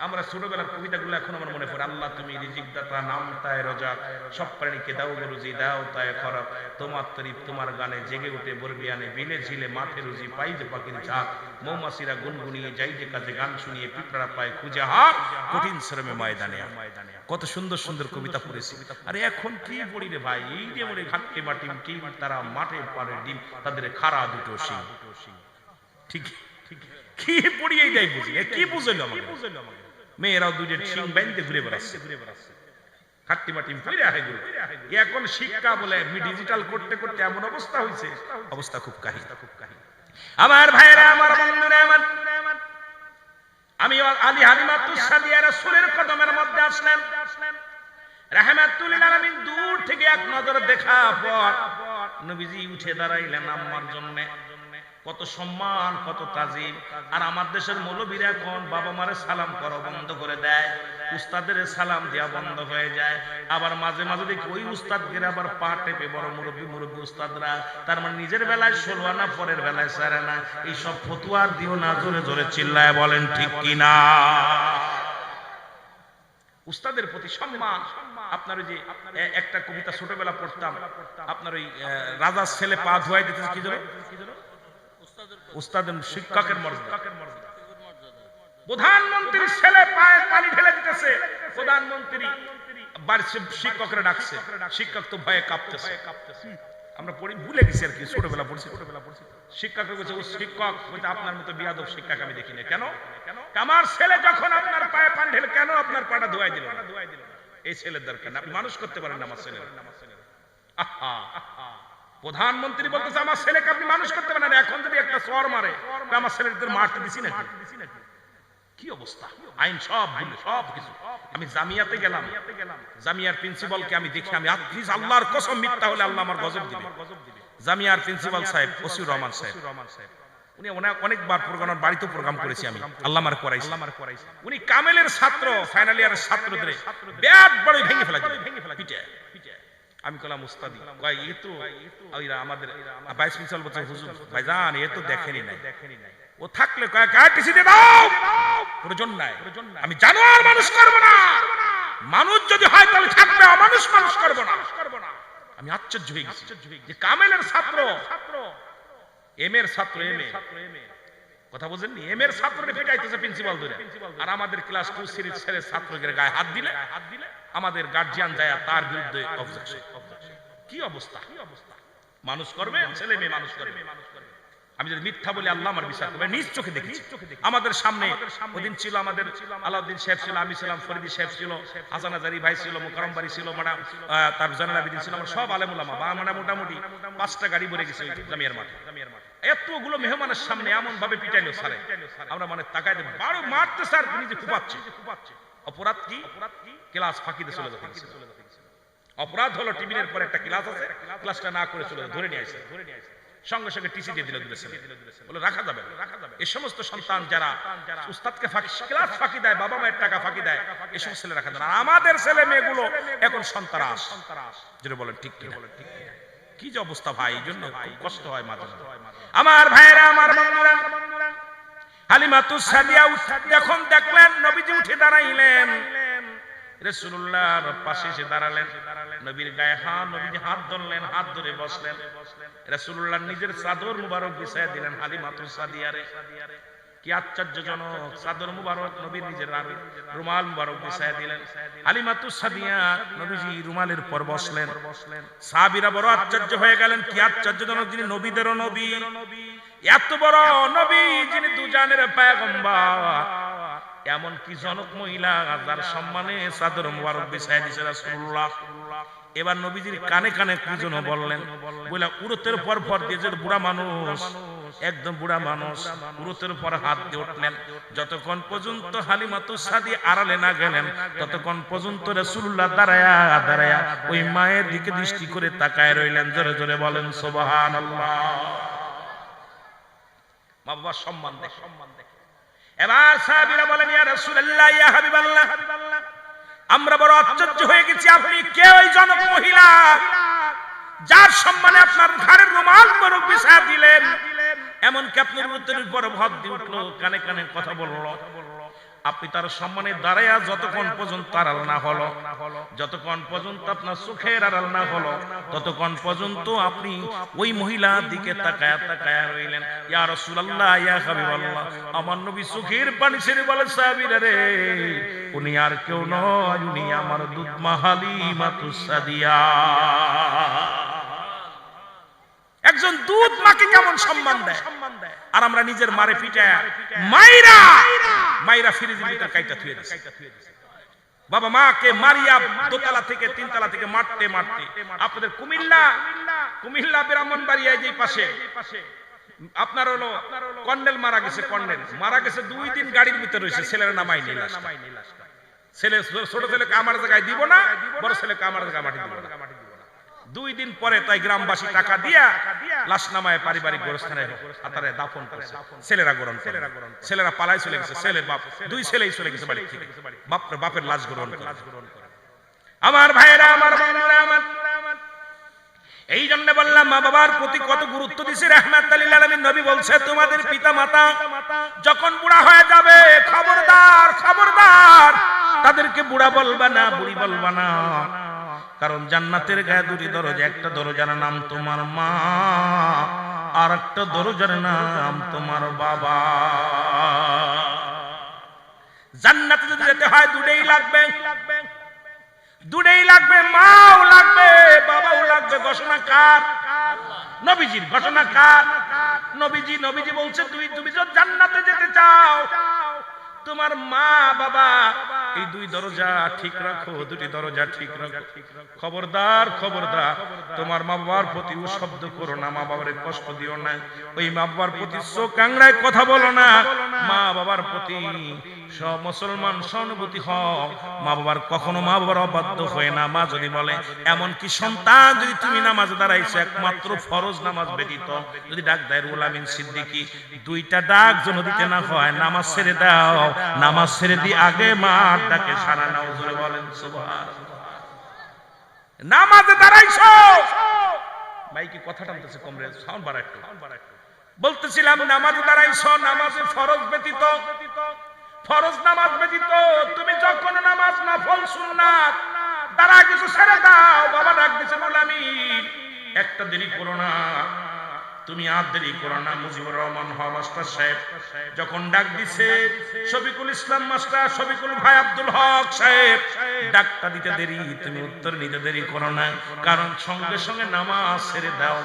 আমরা ছোটবেলার কবিতাগুলো এখন আমার মনে পড়ে। আল্লাহ তুমি রিজিক দাতা, নাম তায় রজা, সব প্রাণীকে দাও রুজি, দাও তায় খরাব, তোমার তরিফ তোমার গানে জেগে উঠে বরবিয়ানে, বিলে ঝিলে মাঠে রুজি, পাই যে পাখির ঝাঁক, মৌমাছিরা গুনগুনিয়ে যাই যে কাজে গান শুনিয়ে, পিঁপড়া পায় খুঁজে হার, কঠিন শ্রমে ময়দানে। কত সুন্দর সুন্দর কবিতা পড়েছি। আরে এখন কি পড়ি রে ভাই? এই যে মনে ঘাটতে মাটি টিম, তারা মাঠে পারে ডিম, তাদের খাড়া দুটো শিং। ঠিক কি পড়িয়ে যাই বুঝি, কি বুঝলো আমাকে? মেয়েরাও দুইটা শিং বাইন্দে ঘুরে বেড়াচ্ছে, খাট্টি মাটি ফিরে আহে গুলো। এখন শিক্ষা বলে ডিজিটাল করতে করতে এমন অবস্থা হয়েছে, অবস্থা খুব কাহিল। আমার ভাইরা, আমার বন্ধুরা, আমার আমি আলী হালিমাতুস সাদিয়া রাসূলের কদমের মধ্যে আসলেন। রাহমাতুল লিল আলামিন দূর থেকে এক নজর দেখা পর নবীজি উঠে দাঁড়াইলেন আম্মার জন্য। কত সম্মান, কত তাজিম। আর আমার দেশের মৌলবীরা এখন বাবা মারে সালাম করা বন্ধ করে দেয়, উস্তাদের সালাম দেওয়া বন্ধ হয়ে যায়। আবার মাঝে মাঝে দেখি ওই উস্তাদকে আবার পা টেপে বড় মুরব্বী মুরব্বী উস্তাদরা, তার মানে নিজের বেলায় 16 আনা, পরের বেলায় 4 আনা। এই সব ফতুয়ার দিও না, জোরে জোরে চিল্লায় বলেন ঠিক কিনা? উস্তাদের প্রতি সম্মান। আপনার ওই যে একটা কবিতা ছোটবেলা পড়তাম, আপনার ওই রাজার ছেলে পা ধোয়াই দিতেছে, কি ধরে উস্তাদের শিক্ষকের মর্যাদা। প্রধানমন্ত্রীর ছেলে পায়ে পানি ঢেলে দিতেছে, প্রধানমন্ত্রী শিক্ষকরা ডাকছে, শিক্ষক তো ভয়ে কাঁপতেছে। আমরা পড়ি ভুলে গেছি আর কি, ছোটবেলা পড়ছি। শিক্ষকরা বলছে, ও শিক্ষক বলছে, আপনার মতো বিয়াদব শিক্ষক আমি দেখি না। কেন? আমার ছেলে যখন আপনার পায়ে পানি ঢেলে, কেন আপনার পাটা ধোয়াই দিল? এই ছেলের দরকার না, আপনি মানুষ করতে পারেন না আমার ছেলে। আহা, প্রধানমন্ত্রী বলতেছে আমার ছেলেকে আপনি মানুষ করতে পারেন না। এখন যদি একটা চর মারে, আমার ছেলেদের মারতে দিছি নাকি? কি অবস্থা! আইন সব ভুল, সব কিছু। আমি জামিয়াতে গেলাম, জামিয়ার প্রিন্সিপালকে আমি দেখি, আমি প্লিজ আল্লাহর কসম, মিথ্যা হলে আল্লাহ আমার গজব দিবে। জামিয়ার প্রিন্সিপাল সাহেব ওসিউর রহমান সাহেব, উনি অনেকবার প্রোগ্রাম, বাড়িতে প্রোগ্রাম করেছি আমি, আল্লাহ আমার করাইছি। উনি কামেলের ছাত্র, ফাইনাল ইয়ারের ছাত্রদের ব্যাট বড় ভেঙে ফেলা পিটে। আমি কলাম উস্তাদি, কয় এ তো আমাদের ভাইস প্রিন্সিপাল বলছে, হুজুর ভাইজান এ তো দেখেনি নাই। ও থাকলে কয় কাটিসি দিয়ে দাও, প্রয়োজন নাই। আমি জানোয়ার মানুষ করব না, মানুষ যদি হয় তাহলে থাকবে, অমানুষ মানুষ করব না। আমি আশ্চর্য হয়ে গেছি যে কামেলের ছাত্র, এম এর ছাত্র, এম এ কথা বুঝেননি, এম এর ছাত্রকে পিটাইতেছে প্রিন্সিপাল ধরে। আর আমাদের ক্লাস 2 সিরিজ ছেড়ে ছাত্রদের গায়ে হাত দিলে আমাদের গার্জিয়ান যায় তার বিরুদ্ধে অবজেকশন। কি অবস্থা! মানুষ করবে, ছেলে মেয়ে মানুষ করবে। আমি যদি মিথ্যা বলি আল্লাহ আমার বিচার করবে। নিজ চোখে দেখেছি। আমাদের সামনে ওদিন ছিল আমাদের আলাউদ্দিন সাহেব ছিল, আমি ছিলাম, ফরিদি সাহেব ছিল, হাসান আজারি ভাই ছিল, মুকাররম বাড়ি ছিল, ম্যাডাম তার জয়নাল আবেদিন ছিল, আমরা সব আলেম উলামা। মানে মোটামুটি 5টা গাড়ি ভরে গেছে জামিয়ার মাঠে। এতগুলো মেহমানের সামনে এমন ভাবে পিটাইলো স্যার, আমরা মানে তাকায় বারো মারতে স্যার নিজে খুপাচ্ছে। অপরাধ কি? ক্লাস ফাঁকিতে চলে যেতে। অপরাধ হলো টিফিনের পরে একটা ক্লাস আছে, ক্লাসটা না করে চলে ধরে নিয়ে আসে, সঙ্গে সঙ্গে টিসি দিয়ে দিল, বলে রাখা যাবে। এই সমস্ত সন্তান যারা উস্তাদকে ক্লাস ফাঁকি দেয়, বাবা মায়ের টাকা ফাঁকি দেয়, এই সমস্ত ছেলে রাখা যাবে না। আমাদের ছেলে মেয়েগুলো এখন সন্তানাস, যেটা বলেন ঠিক কি? কি যে অবস্থা ভাই, এই জন্য খুব কষ্ট হয় মাঝে মাঝে। আমার ভাইরা, আমার বন্ধুরা, হালিমাতুস সাদিয়া যখন দেখলেন নবীজি উঠে দাঁড়াইলেন, রাসূলুল্লাহর পাশে এসে দাঁড়ালেন, নবীর গায়ে হাত, নবীজি হাত ধরলেন, হাত ধরে বসলেন। রাসূলুল্লাহ নিজের চাদর মুবারক বিছায়া দিলেন হালিমাতুস সাদিয়ারে। কি আশ্চর্যজনক! চাদর মুবারক নবীর নিজের রুমাল মুবারক বিছায়া দিলেন। হালিমাতুস সাদিয়া নবীজি রুমালের পর বসলেন। সাহাবীরা বড় আশ্চর্য হয়ে গেলেন। কি আশ্চর্যজনক! যিনি নবীদেরও নবী, এত বড় নবী, যিনি দুজানের পয়গম্বর, এমন কি জনক মহিলা যার সম্মানে চাদর মুবারক বিছায়া দিয়েছে রাসূলুল্লাহ। এবার নবীজির কানে কানে কি যেন বললেন, বলে উরতের পর ভর দিয়ে যে বুড়া মানুষ, একদম বুড়া মানুষ উরতের পর হাত দিয়ে উঠলেন। যতক্ষণ পর্যন্ত হালিমাতুস সাদিয়া আড়ালে না গেলেন, ততক্ষণ পর্যন্ত রাসূলুল্লাহ দাঁড়ায়া দাঁড়ায়া ওই মায়ের দিকে দৃষ্টি করে তাকায় রইলেন। জোরে জোরে বলেন সুবহানাল্লাহ। মা বাবার সম্মান দেখে। এবার সাহাবীরা বলেন, ইয়া রাসূলুল্লাহ, ইয়া হাবিবাল্লাহ, আমরা বড় আশ্চর্য হয়ে গেছি, আপনি কে ওই জনক মহিলা যার সম্মানে আপনার ঘাড়ের রুমাল মুবারক বিছায়া দিলেন, এমনকি আপনার উত্তরের উপর ভর দিয়ে উঠলো, কানে কানে কথা বললো, আপনি তার সম্মানে দাঁড়ায়া যতক্ষণ পর্যন্ত আড়াল না হলো, যতক্ষণ পর্যন্ত আপনার চোখের আড়াল না হলো, ততক্ষণ পর্যন্ত আপনি ওই মহিলার দিকে তাকায়া তাকায়া রইলেন। ইয়া রাসূলুল্লাহ, ইয়া হাবিবাল্লাহ, আমার নবী চোখের পানি ছেড়ে বলে, সাহাবীরা রে, উনি আর কেউ নয়, উনি আমার দুধমা হালিমাতুস সাদিয়া। একজন দুধ মাকে কেমন সম্মান দেয়, আর আমরা নিজের মারে পিটায়া মাইরা ফ্রিজের ভিতর কাইটা থুয়ে দিছি। বাবা মাকে মারিয়া দোতলা থেকে তিনতলা থেকে মারতে মারতে, আপনাদের কুমিল্লা ব্রাহ্মণবাড়িয়া যে পাশে আপনার হলো কর্নেল মারা গেছে 2 দিন গাড়ির ভিতরে রয়েছে, ছেলেরা নামাই নিল। ছেলে ছোট ছেলেকে আমার জায়গায় দিব না, বড় ছেলেকে আমার জায়গায় মাটি দিব না। 2 দিন পরে তাই গ্রামবাসী টাকা দিয়া লাশ নামায় পারিবারিক গোরস্থানে আতারে দাফন করেছে। ছেলেরা গ্রহণ, ছেলেরা পালাই চলে গেছে, ছেলে বাপ 2 ছেলেই চলে গেছে বাড়ি থেকে, বাপের লাশ গ্রহণ করে। আমার ভাইয়েরা, আমার বোনেরা, আমার এই জন্য বললাম মা বাবার প্রতি কত গুরুত্ব দিছি। রাহমাতুল লিল আলামিন নবী বলছে, তোমাদের পিতা মাতা যখন বুড়া হয়ে যাবে, খবরদার খবরদার তাদেরকে বুড়া বলবা না, বুড়ি বলবা না। কারণ জান্নাতের গায়ে 2টি দরজা, একটা দরজার নাম তোমার মা, আর একটা দরজার নাম তোমার বাবা। জান্নাতে যদি যেতে হয় 2টাই লাগবে, 2টাই লাগবে, মাও লাগবে, বাবাও লাগবে। ঘোষণা কার? নবীজির। ঘোষণা কার? নবীজি বলছে, তুমি যদি জান্নাতে যেতে চাও, তোমার মা বাবা এই 2 দরজা ঠিক রাখো, 2টি দরজা ঠিক রাখো। খবরদার খবরদার তোমার মা বাবার প্রতি শব্দ করো না, মা বাবার কষ্ট দিও না, ওই মা বাবার প্রতি চোখ কাংড়ায় কথা বলো না। মা বাবার প্রতি মুসলমান সহানুভূতি হও। মা বাবার কখনো মা বাবার অবাধ্য হয় না। মা যদি বলে, এমনকি সন্তান যদি তুমি নামাজে দাঁড়াইছো একমাত্র ফরজ নামাজ ব্যতীত, যদি ডাক দেয় রুহুল আমিন সিদ্দিকী, 2টা ডাক যেন দিতে না হয়, নামাজ ছেড়ে দাও, নামাজ ছেড়ে দিয়ে আগে মার ডাকে সাড়া নাও। জোরে বলেন সুবহানাল্লাহ। নামাজে দাঁড়াইছো, ভাই কি কথা টানতেছে কমরে, সাউন্ড বাড়া একটু। বলতেছিলাম নামাজে দাঁড়াইছো, নামাজে ফরজ ব্যতীত, ফরজ নামাজ ব্যতীত তুমি যখন নামাজ নফল সুন্নাত তারা কিছু ছেড়ে দাও। বাবা ডাক দিছে, বলামি একটা দেরি করো না, তুমি আর দেরি করো না। মুজিবুর রহমান মাস্টার সাহেব যখন ডাক দিছে, শফিকুল ইসলাম মাস্টার, শফিকুল ভাই, আব্দুল হক সাহেব, ডাকটা দিতে দেরি, তুমি উত্তর নিতে দেরি করো না, কারণ সঙ্গে সঙ্গে নামাজ ছেড়ে দাও,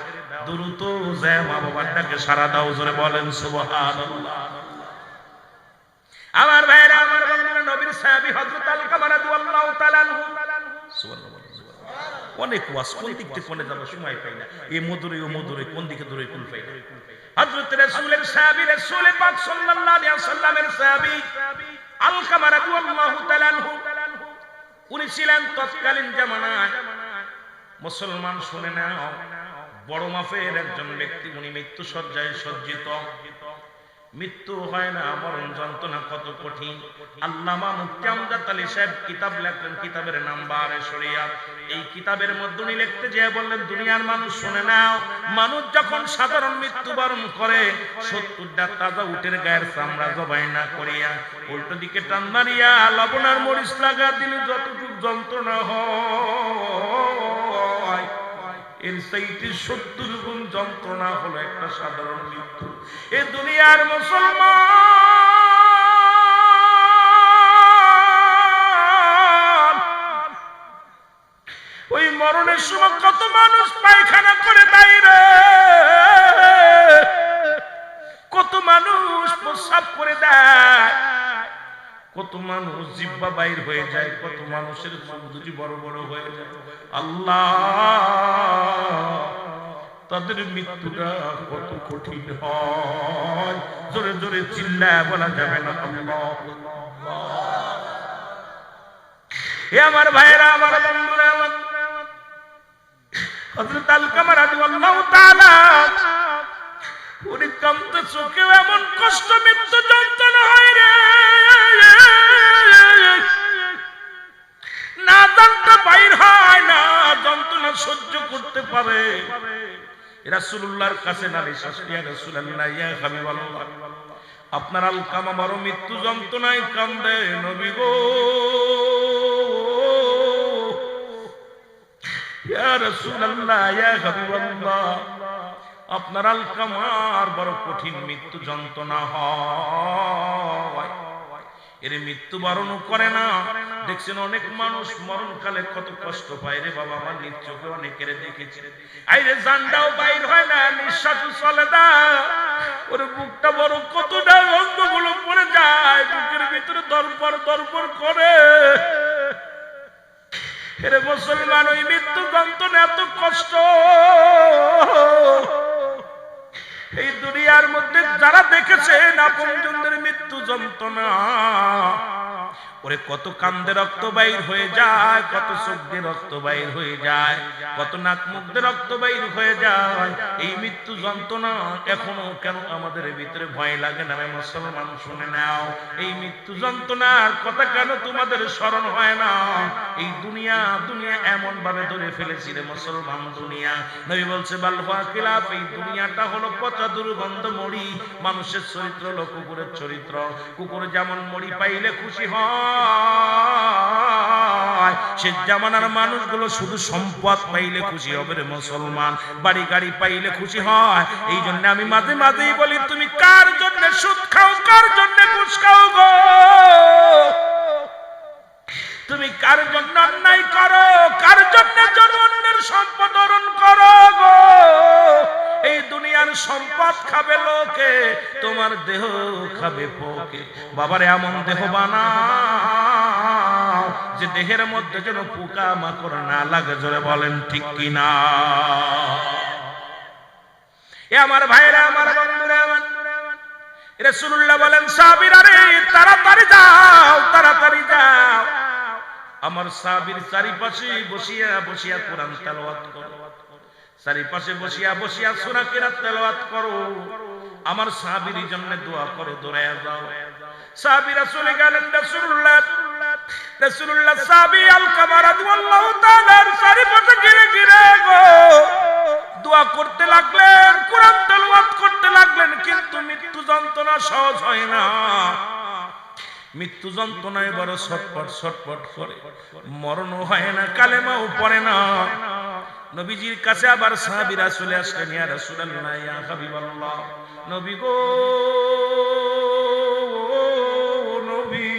দ্রুত যায় মা বাবার ডাকে সাড়া দাও। জোরে বলেন সুবহানাল্লাহ। আমার ভাইরা, আমার বন্ধুরা, নবীর সাহাবী হযরত আলকামা রাদিয়াল্লাহু তাআলা আনহু, সুবহানাল্লাহ। অনেক ওয়াজ, কোন দিক থেকে কোনে যাব সময় পাই না, এই মধুরে ও মধুরে কোন দিকে ধরে কুল পাই না। হযরত রাসূলের সাহাবী, রাসূল পাক সাল্লাল্লাহু আলাইহি ওয়াসাল্লামের সাহাবী আলকামা রাদিয়াল্লাহু তাআলা আনহু, উনি ছিলেন তৎকালীন জামানায় মুসলমান, শুনে নাও, বড় মাপের একজন ব্যক্তি। উনি মৃত্যু শয্যায় সজ্জিত। মৃত্যু হয় না, মরণ যন্ত্রণা কত কঠিন। আল্লামা মুফতি আমজাদ আলী সাহেব কিতাব লেখলেন, কিতাবের নাম বারে শরিয়াত। এই কিতাবের মধ্যে উনি লিখতে যেয়ে বললেন, দুনিয়ার মানুষ শুনে নাও, মানুষ যখন সাধারণ মৃত্যুবরণ করে 70টা তাজা উটের গায়ের চামড়া জবাই না করিয়া উল্টো দিকে টান মারিয়া লবণ আর মরিচ লাগা দিলে যতটুকু যন্ত্রণা হয়, এর চাইতে 70 গুণ যন্ত্রণা হলো একটা সাধারণ মৃত্যু। এ দুনিয়ার মুসলমান যায়, কত মানুষ জিহ্বা বাইর হয়ে যায়, কত মানুষের চোখ দুটি বড় বড় হয়ে যায়। আল্লাহ, তাদের মৃত্যুটা কত কঠিন হয়, জোরে জোরে চিল্লায় বলা যাবে না আল্লাহ। হে আমার ভাইরা, আমার বন্ধুরা, হযরত আলকামা রাদিয়াল্লাহু তাআলা উনি কাঁদতে চোখেও এমন কষ্ট, মৃত্যু যন্ত্রণা হয় রে, না দাঁতটা বাইর হয় না, যন্ত্রণা সহ্য করতে পারে। রাসূলুল্লাহর কাছে নালিশ আসে, ইয়া রাসূলুল্লাহ, ইয়া হাবিবাল্লাহ, আপনার আলকামা বড় মৃত্যু যন্ত্রণায় কান্দে, নবী গো, ইয়া রাসূলুল্লাহ, ইয়া হাবিবাল্লাহ, আপনার আলকামার বড় কঠিন মৃত্যু যন্ত্রণা হয়, এর মৃত্যু বরণ করে না। দেখছেন অনেক মানুষ মরণকালে কত কষ্ট পায় রে বাবা, আমার নিজ চোখে অনেকের দেখেছি, আইরে জানটাও বাইর হয় না, নিঃশ্বাস চলে না, ওর বুকটা বড় কতটা অঙ্গগুলো পড়ে যায়, বুকের ভিতরে দরপর দরপর করে। এরে মুসলমান, ওই মৃত্যু যন্ত্রণা এত কষ্ট, এই দুনিয়ার মধ্যে যারা দেখেছেন আপনজনদের মৃত্যু যন্ত্রণা, ওরে কত কান্দে রক্ত বাইর হয়ে যায়, কত চোখ দিয়ে রক্ত বাইর হয়ে যায়, কত নাক মুখ দিয়ে রক্ত বাইর হয়ে যায়। এই মৃত্যু যন্ত্রণা এখনো কেন আমাদের ভিতরে ভয় লাগে না রে মুসলমান? শুনে নাও, এই মৃত্যু যন্ত্রণার কথা কেন তোমাদের স্মরণ হয় না? এই দুনিয়া এমন ভাবে ধরে ফেলেছি রে মুসলমান, দুনিয়া, নবী বলছে বাল হুয়া খিলাফ, এই দুনিয়াটা হলো পচা দুর্গন্ধ মরি। মানুষের চরিত্র হলো কুকুরের চরিত্র, কুকুর যেমন মরি পাইলে খুশি হয়, সে জামানার মানুষগুলো শুধু সম্পদ পাইলে খুশি হবে রে মুসলমান, বাড়ি গাড়ি পাইলে খুশি হয়। এই জন্য আমি মাঝে মাঝেই বলি, তুমি কার জন্য সুদ খাও, কার জন্য ঘুষ খাও গো? তুমি কার জন্য অন্যায় করো, কার জন্য অন্যের সম্পদ হরণ করো গো? এই দুনিয়ার সম্পদ খাবে লোকে, তোমার দেহ খাবে পোকে। বাবারে, এমন দেহ বানাও যে দেহের মধ্যে যেন পোকা মাকড় না লাগে, জোরে বলেন ঠিক কিনা? এ আমার ভাইরা, আমার বন্ধুরা, রাসূলুল্লাহ বলেন, সাহাবীরা রে, তাড়াতাড়ি যাও, তাড়াতাড়ি যাও, আমার সাহাবীর চারিপাশে বসিয়া বসিয়া কোরআন তেলাওয়াত করো, চারিপাশে বসিয়া বসিয়া সূরা কিরাত তেলাওয়াত করো, আমার সাহাবীর জন্য দোয়া করো, দৌড়ায়া যাও। সাহাবীরা চলে গেলেন, রাসূলুল্লাহ সাহাবী আলকামা রাদিয়াল্লাহু তাআলার চারিপাশে ঘিরে ঘিরে গো দোয়া করতে লাগলেন, কোরআন তেলাওয়াত করতে লাগলেন, কিন্তু মৃত্যু যন্ত্রণা সহজ হয় না। মৃত্যু যন্ত্রণায় বড় ছটপট ছটপট করে, মরণও হয় না, কালেমাও পড়ে না। নবীজির কাছে আবার সাহাবীরা চলে আসলেন, ইয়া রাসূলুল্লাহ, ইয়া হাবিবাল্লাহ, নবী গো, নবী,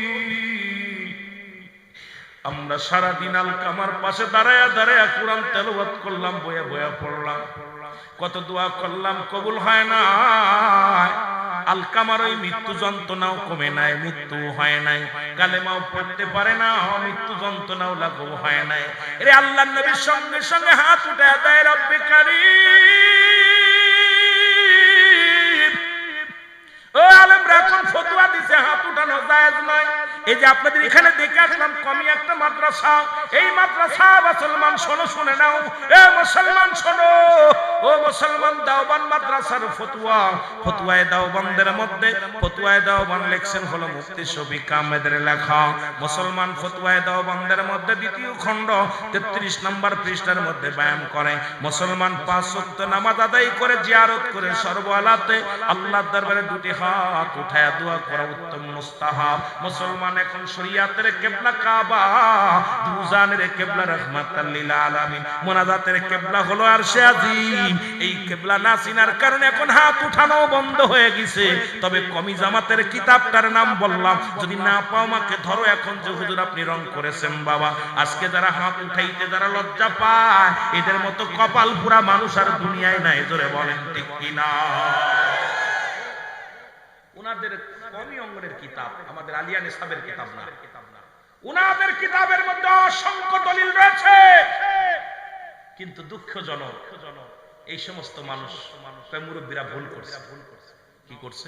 আমরা সারাদিন আলকামার পাশে দাঁড়ায়া দাঁড়ায়া কোরআন তেলাওয়াত করলাম, বয়া বয়া পড়লাম, কত দোয়া করলাম, কবুল হয় না। আলকামার ওই মৃত্যু যন্ত্রণাও কমে নাই, মৃত্যু হয় নাই, কালেমাও পড়তে পারে না, মৃত্যু যন্ত্রণাও লাঘব হয় নাই। এরে আল্লাহর নবীর সঙ্গে সঙ্গে হাত উঠে দেয়, রব্বে কারীম, ও আলেমরা এখন ফতোয়া দিছে হাত উঠানো জায়েজ নয়। এই যে আপনাদের এখানে দেখে আসলাম কমি একটা মাদ্রাসা, এই মাদ্রাসা মুসলমান শোনো, শুনে নাও, এ মুসলমান শোনো, ও মুসলমান, দেওবান মাদ্রাসার ফতোয়া, ফতোয়ায়ে দেওবানদের মধ্যে, ফতোয়ায়ে দেওবান লিখছেন হলো মুফতি শফিক আহমেদের লেখা, মুসলমান ফতোয়ায়ে দেওবানদের মধ্যে দ্বিতীয় খণ্ড 33 নম্বর পৃষ্ঠার মধ্যে বয়ান করে, মুসলমান 5 ওয়াক্ত নামাজ আদায় করে, জিয়ারত করে, সর্বহালাতে আল্লাহর দরবারে দুটি হাত উঠায়া দোয়া করা উত্তম মুস্তাহাব। মুসলমান এখন শরিয়াতের কিবলা কাবা, দুজানের কিবলা রাহমাতাল লিল আলামিন, মুনাজাতের কিবলা হলো আরশে আজিম। এই কিবলা না চিনার কারণে এখন হাত উঠানো বন্ধ হয়ে গেছে। তবে কমি জামাতের কিতাবটার নাম বললাম, যদি না পাও আমাকে ধরো। এখন যে হুজুর আপনি রং করেছেন বাবা, আজকে যারা হাত উঠাইতে যারা লজ্জা পায়, এদের মতো কপাল পুরা মানুষ আর দুনিয়ায় নাই, জোরে বলেন ঠিক কিনা? ওনাদের কওমি অঙ্গনের কিতাব, আমাদের আলিয়া নিসাবের কিতাব না। উনাদের কিতাবের মধ্যে অসংখ্য দলিল রয়েছে, কিন্তু দুঃখজনক এই সমস্ত মানুষ মুরব্বীরা ভুল করছে। কি করছে?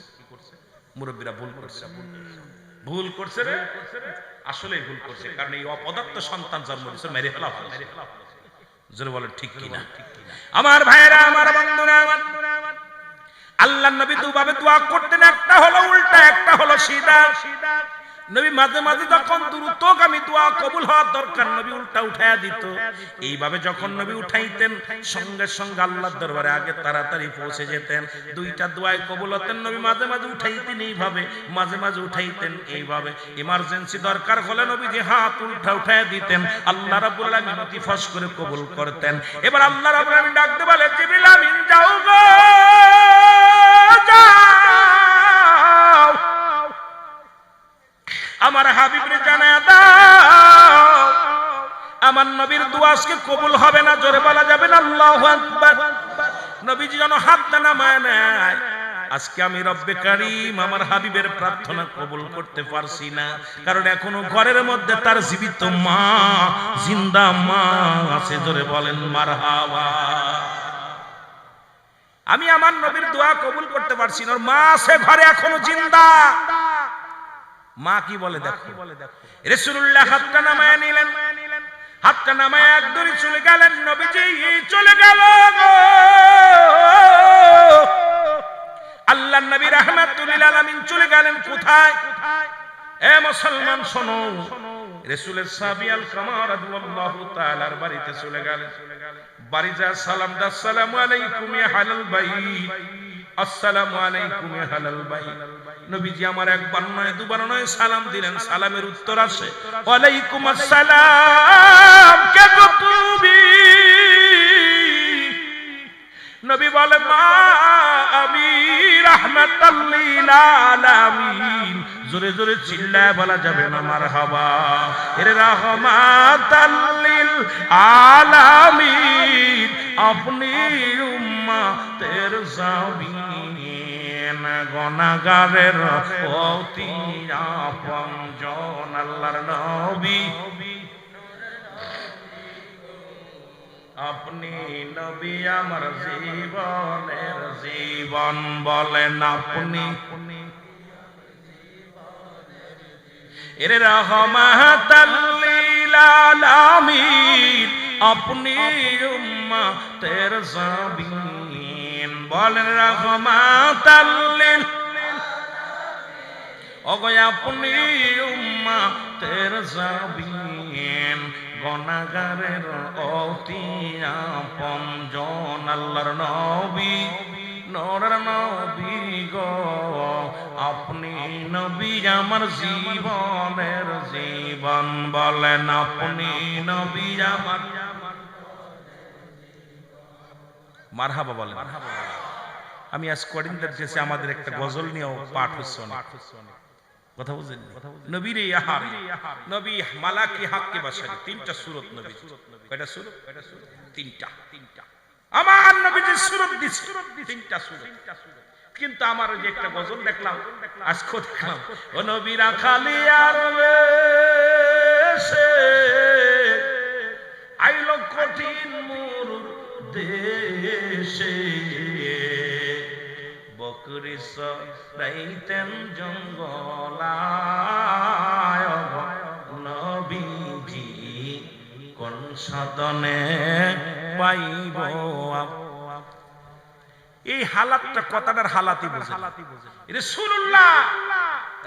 মুরব্বীরা ভুল করছে। ভুল করছে রে, আসলে ভুল করছে, কারণ এই অপদার্থ সন্তান জন্ম দিয়েছে, মেরে ফেলা ভালো। জোরে বলেন ঠিক কিনা? আমার ভাইয়েরা, আমার বন্ধুরা, আমার আল্লাহর নবী দুভাবে দোয়া করতেন, একটা হলো উল্টা, একটা হলো সিধা। নবী মাঝে মাঝে যখন দ্রুতগামী দোয়া কবুল হওয়ার দরকার, নবী উল্টা উঠায়া দিত। এইভাবে যখন নবী উঠাইতেন, সঙ্গে সঙ্গে আল্লাহর দরবারে আগে তাড়াতাড়ি পৌঁছে যেতেন। দুইটা দোয়ায় কবুল হতেন। নবী মাঝে মাঝে উঠাইতেন এইভাবে, মাঝে মাঝে উঠাইতেন এইভাবে। ইমার্জেন্সি দরকার হলে নবীজি হাত উল্টা উঠায়া দিতেন, আল্লাহ রাব্বুল আলামিন অতি ফস করে কবুল করতেন। এবার আল্লাহ রাব্বুল আলামিন ডাকতে বলে, জিবরিল আমিন যাও গো, যাও আমার হাবিবরে জানায়া দাও আমার নবীর দোয়া আজকে কবুল হবে না। জোরে বলা যাবে না আল্লাহু আকবার। নবীজি যেন হাতটা নামায় নেয়, আজকে আমি রব্বে কারীম আমার হাবিবের প্রার্থনা কবুল করতে পারছি না, কারণ এখনো ঘরের মধ্যে তার জীবিত মা, জিন্দা মা আছে। জোরে বলেন মারহাবা। আমি আমার নবীর দোয়া কবুল করতে পারছি না, মা আছে ঘরে এখনো জিন্দা। মা কি বলে দেখো, রাসূলুল্লাহ হাতটা নামায় নিলেন, হাতটা নামায় এক দড়ি চলে গেলেন। নবীজি চলে গেল গো। আল্লাহর নবী রাহমাতুল লিল আলামিন চলে গেলেন কোথায়? এ মুসলমান শোনো, রাসূলের সাহাবী আল কামার রাদিয়াল্লাহু তাআলার বাড়িতে চলে গেলেন। বাড়ি যা সালাম দা, আসসালামু আলাইকুম ইয়া হালাল বাইত, আসসালামু আলাইকুম ইয়া হালাল বাইত। নবীজি আমার একবার নয় দুবার নয় সালাম দিলেন, সালামের উত্তর আসে ওয়ালাইকুম আসসালাম। কে গো তুমি? নবী বলে, মা আমি রাহমাতাল লিল আলামিন। জোরে জোরে চিল্লায় বলা যাবে না মারহাবা। এর রাহমাতাল লিল আলামিন, আপনি উম্মতের জামিন, গুনাহগারের অতি আপনজন আল্লাহর নবী। আপনি নবী আমার জীবনের জীবন, বলেন আপনি। এর রাহমাতাল লিল আলামিন, আপনি উম্মতের জামিন, বলেন রাহমাতাল লিল। ওগো আপনি উম্মতের জামিন, গুনাহগারের অতি আপনজন আল্লাহর নবী, নূরের নবী গো। আপনি নবী আমার জীবনের জীবন, বলেন আপনি নবী আমার। মারহাবা বলেন। আমি আজ কোয়ার্ডিনেটর দেশে আমাদের একটা গজল নিয়েও পাঠ হচ্ছে অনেক। কথা বুঝেন? নবীর ইহার নবী মালাকি হাক্কে বাসারি, তিনটা সূরত নবী। কয়টা সূরত? তিনটা। আমার নবীজির সূরত দিছে তিনটা সূরত। কিন্তু আমার ওই যে একটা গজল দেখলাম, আজকে দেখলাম, ও নবী রাখালি আর বেশে আইলো কঠিন মোর দেশে, বকরি চরাইতেন জঙ্গলায়, নবীজি কোন সাধনে পাইব। এই হালাতটা, কথাটার হালাতই বোঝে। রাসূলুল্লাহ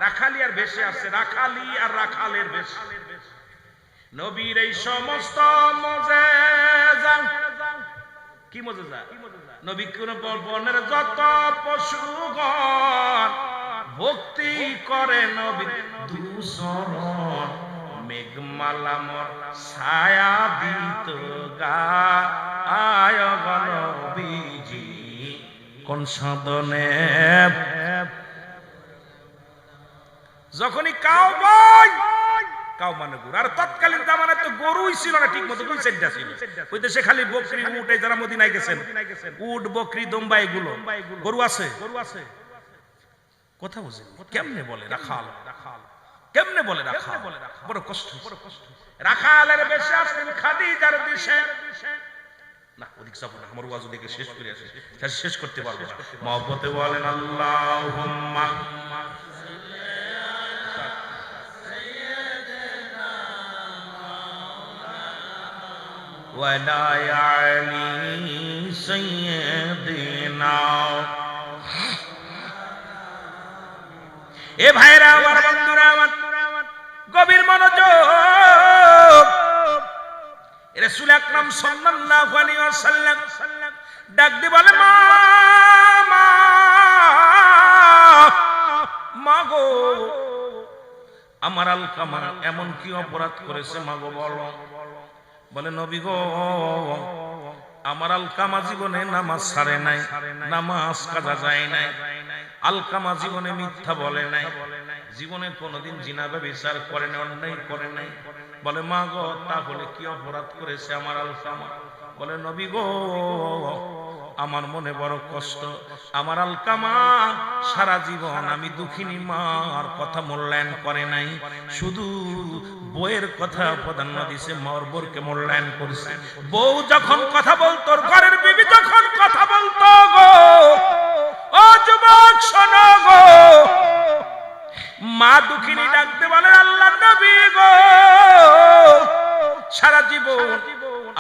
রাখালি আর বেশে আছে, রাখালি আর রাখালের বেশে। নবীর এই সমস্ত মুজিজা, কি মুজিজা? নবী কোন বনের যত পশুগণ ভক্তি করে নবীর দুসরণ, মেঘমালামর ছায়া দিত গায় নবীজি কোন সাধনে। যখনই কাউ মানে গরু, আর তৎকালীন জামানায় তো গরুই ছিল না ঠিক মতো, দুই চারটা ছিল। ওই দেশে খালি বকরি উট, এই যারা মদিনায় গেছেন, উট বকরি দম্বা এগুলো। গরু আছে কথা বুঝেন? কেমনে বলে রাখাল, কেমনে বলে রাখাল, বড় কষ্ট। রাখালের বেশে আসেন খাদিজার দেশে। না ওদিক যাব না, আমার ওয়াজ ওদিকে শেষ করে আসে, শেষ করতে পারবো না। মহব্বতে বলেন আল্লাহুম্মা ওয়ালা আলি সাইয়্যিদিনা। এ ভাইরা আমার, বন্ধুরা আমার, গভীর মনোযোগ। রাসূল আকরাম সাল্লাল্লাহু আলাইহি ওয়াসাল্লাম ডাক দিয়ে বলে মা, মা গো, আমার আলকামা এমন কি অপরাধ করেছে মা গো বলো। বলে নবী গো, আমার আলকামা জীবনে নামাজ ছাড়ে নাই, নামাজ কাজা যায় নাই, আলকামা জীবনে মিথ্যা বলে নাই, জীবনে কোনোদিন জিনা ব্যভিচার করে নাই, অন্যায় করে নাই। বলে মা গো, তাহলে কি অপরাধ করেছে আমার আলকামা? বলে নবী গো, আমার মনে বড় কষ্ট, আমার আলকামা সারা জীবন আমি দুঃখিনী মার কথা মূল্যায়ন করে নাই, শুধু বউয়ের কথা প্রাধান্য দিছে, মার বোরকে মূল্যায়ন করেছে। বউ যখন কথা বলতো, ঘরের বিবি যখন কথা বলতো গো, ও যুবক শোনো গো, মা দুঃখিনী ডাকতে বলে আল্লাহর নবী গো, সারা জীবন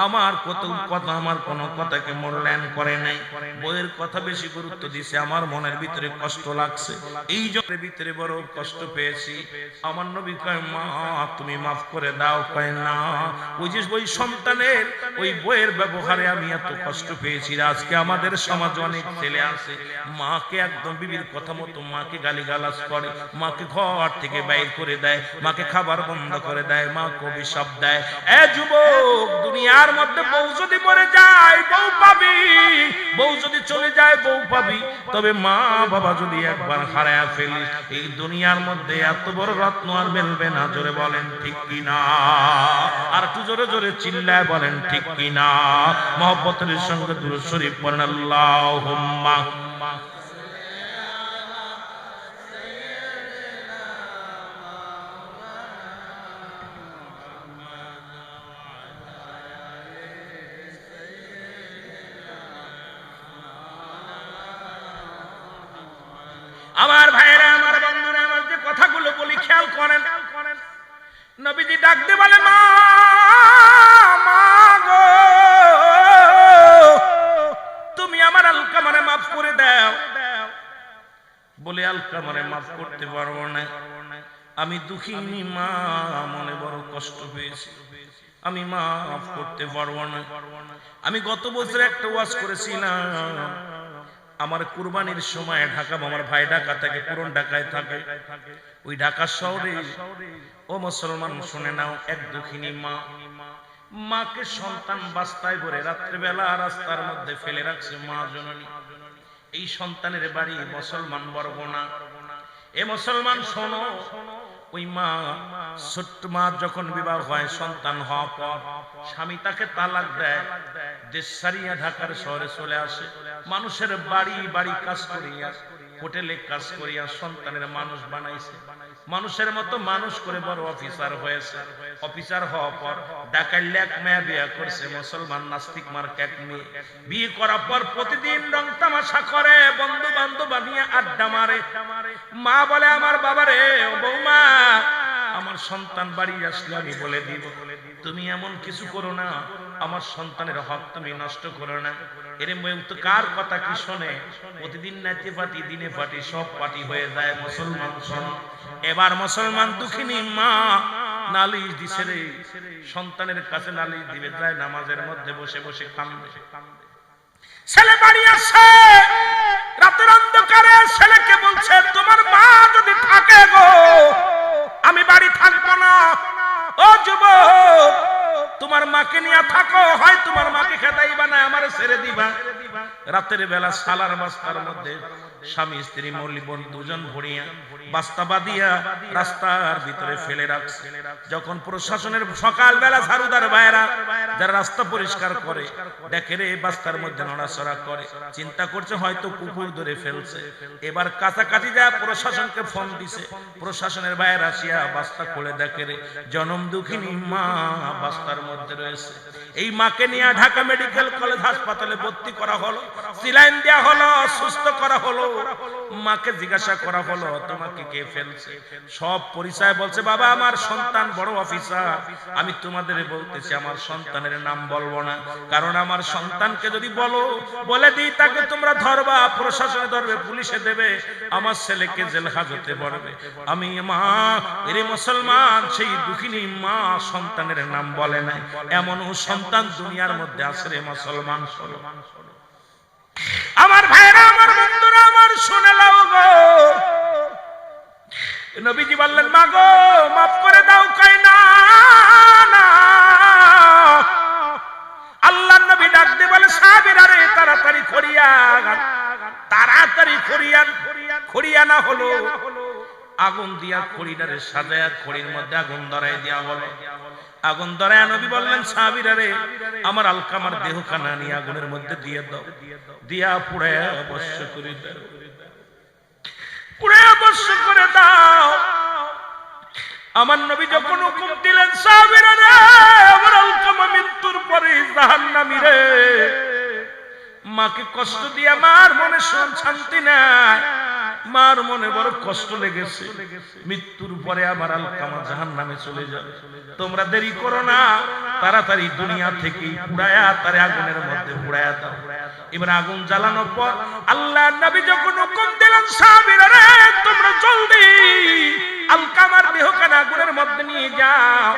আমার কত কথা, আমার কোন কথাকে মূল্যায়ন করে নাই, বইয়ের কথা বেশি গুরুত্ব দিছে, আমার মনের ভিতরে কষ্ট লাগছে, এই জনের ভিতরে বড় কষ্ট পেয়েছি। আমার নবী কয় মা তুমি মাফ করে দাও। কয় না, ওই যে ওই সন্তানের ওই বইয়ের ব্যবহারে আমি এত কষ্ট পেয়েছি। আজকে আমাদের সমাজে অনেক ছেলে আছে, মাকে একদম বিবির কথা মতো মাকে গালিগালাজ করে, মাকে ঘর থেকে বাইর করে দেয়, মাকে খাবার বন্ধ করে দেয়, মাকে অভিশাপ দেয়। এ যুবক, দুনিয়ার মধ্যে বউ যদি মরে যায় বউ পাবি, বউ যদি চলে যায় বউ পাবি, তবে মা বাবা যদি একবার হারায়া ফেলিস, এই দুনিয়ার মধ্যে এত বড় রত্ন আর মেলবে না। জোরে বলেন ঠিক কিনা? আর একটু জোরে জোরে চিল্লায় বলেন ঠিক কিনা? মহব্বতের সঙ্গে দুরূদ শরীফ পড়েন আল্লাহুম্মা। আমার ভাইরা, আমার বন্ধুরা আমার, যে কথাগুলো বলি খেয়াল করেন। নবীজি ডাক দিয়ে বলে মা, মা গো, তুমি আমার আলকামারে মাফ করে দাও। বলে আলকামারে মাফ করতে পারবো না, আমি দুঃখিনী মা, মনে বড় কষ্ট পেয়েছি, আমি মাফ করতে পারবো না। আমি গত বছর একটা ওয়াজ করেছিলাম, আমার কুরবানির সময় ঢাকা, আমার ভাই ঢাকা থেকে, পুরন ঢাকায় থাকে, ওই ঢাকা শহরে ও মুসলমান শুনে নাও, এক দুঃখিনী মা, মাকে সন্তান বাস্তায় করে রাত্রিবেলা রাস্তার মধ্যে ফেলে রাখছে মা জননী। এই সন্তানের বাড়ি মুসলমান বরগুনা। এ মুসলমান শোনো, ওই মা, ছোট্ট মা যখন বিবাহ হয়, সন্তান হওয়ার পর স্বামী তাকে তালাক দেয়, দেশ ছাড়িয়া ঢাকার শহরে চলে আসে, মানুষের বাড়ি বাড়ি কাজ করিয়া, হোটেলে কাজ করিয়া সন্তানের মানুষ বানাইছে, মানুষের মতো মানুষ করে বড় অফিসার হয়েছে। অফিসার হওয়ার পর ঢাকায় এক মেয়ে বিয়ে করছে, মুসলমান নাস্তিক মার্কা এক মেয়ে। বিয়ে করার পর প্রতিদিন রং তামাশা করে, বন্ধু বান্ধব বানিয়ে আড্ডা মারে। মা বলে আমার বাবারে, বৌমা, আমার সন্তান বাড়ি আসলে আমি বলে দিব, তুমি এমন কিছু করো না, আমার সন্তানের হক তুমি নষ্ট করো না। এরে তো কার কথা কি শোনে? প্রতিদিন নাচে পাটি, দিনে পাটি, সব পাটি হয়ে যায়। মুসলমান শোন, এবার মুসলমান দুঃখিনী মা নালিশ দিছে রে, সন্তানের কাছে নালিশ দিবে যায়, নামাজের মধ্যে বসে বসে কান্দে। ছেলে বাড়ি আসে, রাতের অন্ধকারে ছেলেকে বলছে তোমার মা যদি থাকে গো, আমি বাড়ি থাকবো না। ও যুবক, তোমার মাকে নিয়ে থাকো, হয় তোমার মাকে খেদাইবা না আমার ছেড়ে দিবা। রাতের বেলা সালার বাস্তার মধ্যে স্বামী স্ত্রী মৌলিবন দুজন ভরিয়া বাস্তা বাঁধিয়া রাস্তার ভিতরে ফেলে রাখছে। যখন প্রশাসনের সকাল বেলা ঝাড়ুদার ভাইরা যারা রাস্তা পরিষ্কার করে দেখে রে বাস্তার মধ্যে নড়াচড়া করে, চিন্তা করছে হয়তো কুকুর ধরে ফেলছে। এবার কাছাকাছি যায় প্রশাসনকে ফোন দিছে, প্রশাসনের ভাইরা আসিয়া বাস্তা খুলে দেখে রে জনম দুঃখিনী মা বাস্তার মধ্যে রয়েছে। এই মাকে নিয়ে ঢাকা মেডিকেল কলেজ হাসপাতালে ভর্তি করা হলো, সিলাইন দেওয়া হলো, সুস্থ করা হলো। মাকে জিজ্ঞাসা করা হলো তোমাকে কে ফেলছে? সব পরিচয় বলছে, বাবা আমার সন্তান বড় অফিসার। আমি তোমাদের বলতেছি আমার সন্তানের নাম বলবো না, কারণ আমার সন্তানকে যদি বলে দিই তাকে তোমরা ধরবা, প্রশাসনে ধরবে, পুলিশে দেবে, আমার ছেলেকে জেল হাজতে পড়বে। আমি মা এরে মুসলমান সেই দুঃখিনী মা সন্তানের নাম বলে নাই, এমনও সন্তান দুনিয়ার মধ্যে আছে রে মুসলমান। আমার ভাইরা আমার বন্ধুরা আমার শুনে লাও গো, নবীজি বললেন মা গো মাফ করে দাও। কই না না, আল্লাহর নবী ডাক দিয়ে বলে সাহাবীরা রে তাড়াতাড়ি খড়িয়া না হলো আগুন দিয়া খড়িটারে সাজায়া খড়ির মধ্যে আগুন ধরাই দিয়া হলো। আগুন ধরায় নবী বললেন সাহাবীরা রে আমার আলকামার দেহখানা নিয়ে আগুনের মধ্যে দিয়ে দাও, দিয়া পুড়ায়া বর্ষ করে দাও, পুড়ায়া বর্ষ করে দাও। আমার নবী যখন হুকুম দিলেন সাহাবীরা রে আমার আলকামা মৃত্যুর পরে জাহান্নামী রে, মাকে কষ্ট দিয়া মার মনে শান্তি নাই, মার মনে বড় কষ্ট লেগেছে, মৃত্যুর পরে আমার আলকামা জাহান্নামে চলে যাবে। তোমরা দেরি করো না, তাড়াতাড়ি দুনিয়া থেকে পুড়ায়া তারে আগুনের মধ্যে পুড়ায়া দাও। এবার আগুন জ্বালানোর পর আল্লাহর নবী যখন হুকুম দিলেন সাহাবীরা রে তোমরা জলদি আলকামার দেহখানা আগুনের মধ্যে নিয়ে যাও।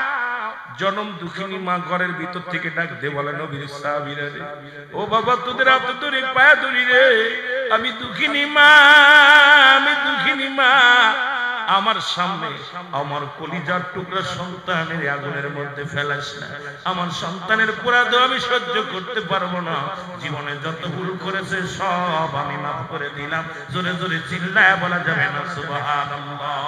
জনম দুঃখিনী মা ঘরের ভিতর থেকে ডাক দে বলে নবীর সাহাবীরা রে ও বাবা তোদের হাত ধরে পায়ে ধরি রে, আমি দুঃখিনী মা, আমি দুঃখিনী মা, আমার সামনে আমার কলিজার টুকরা সন্তানের আগুনের মধ্যে ফেলাস না, আমার সন্তানের অপরাধ আমি সহ্য করতে পারবো না, জীবনে যত ভুল করেছে সব আমি মাফ করে দিলাম। জোরে জোরে চিল্লায় বলা যাবে না সুবহানাল্লাহ।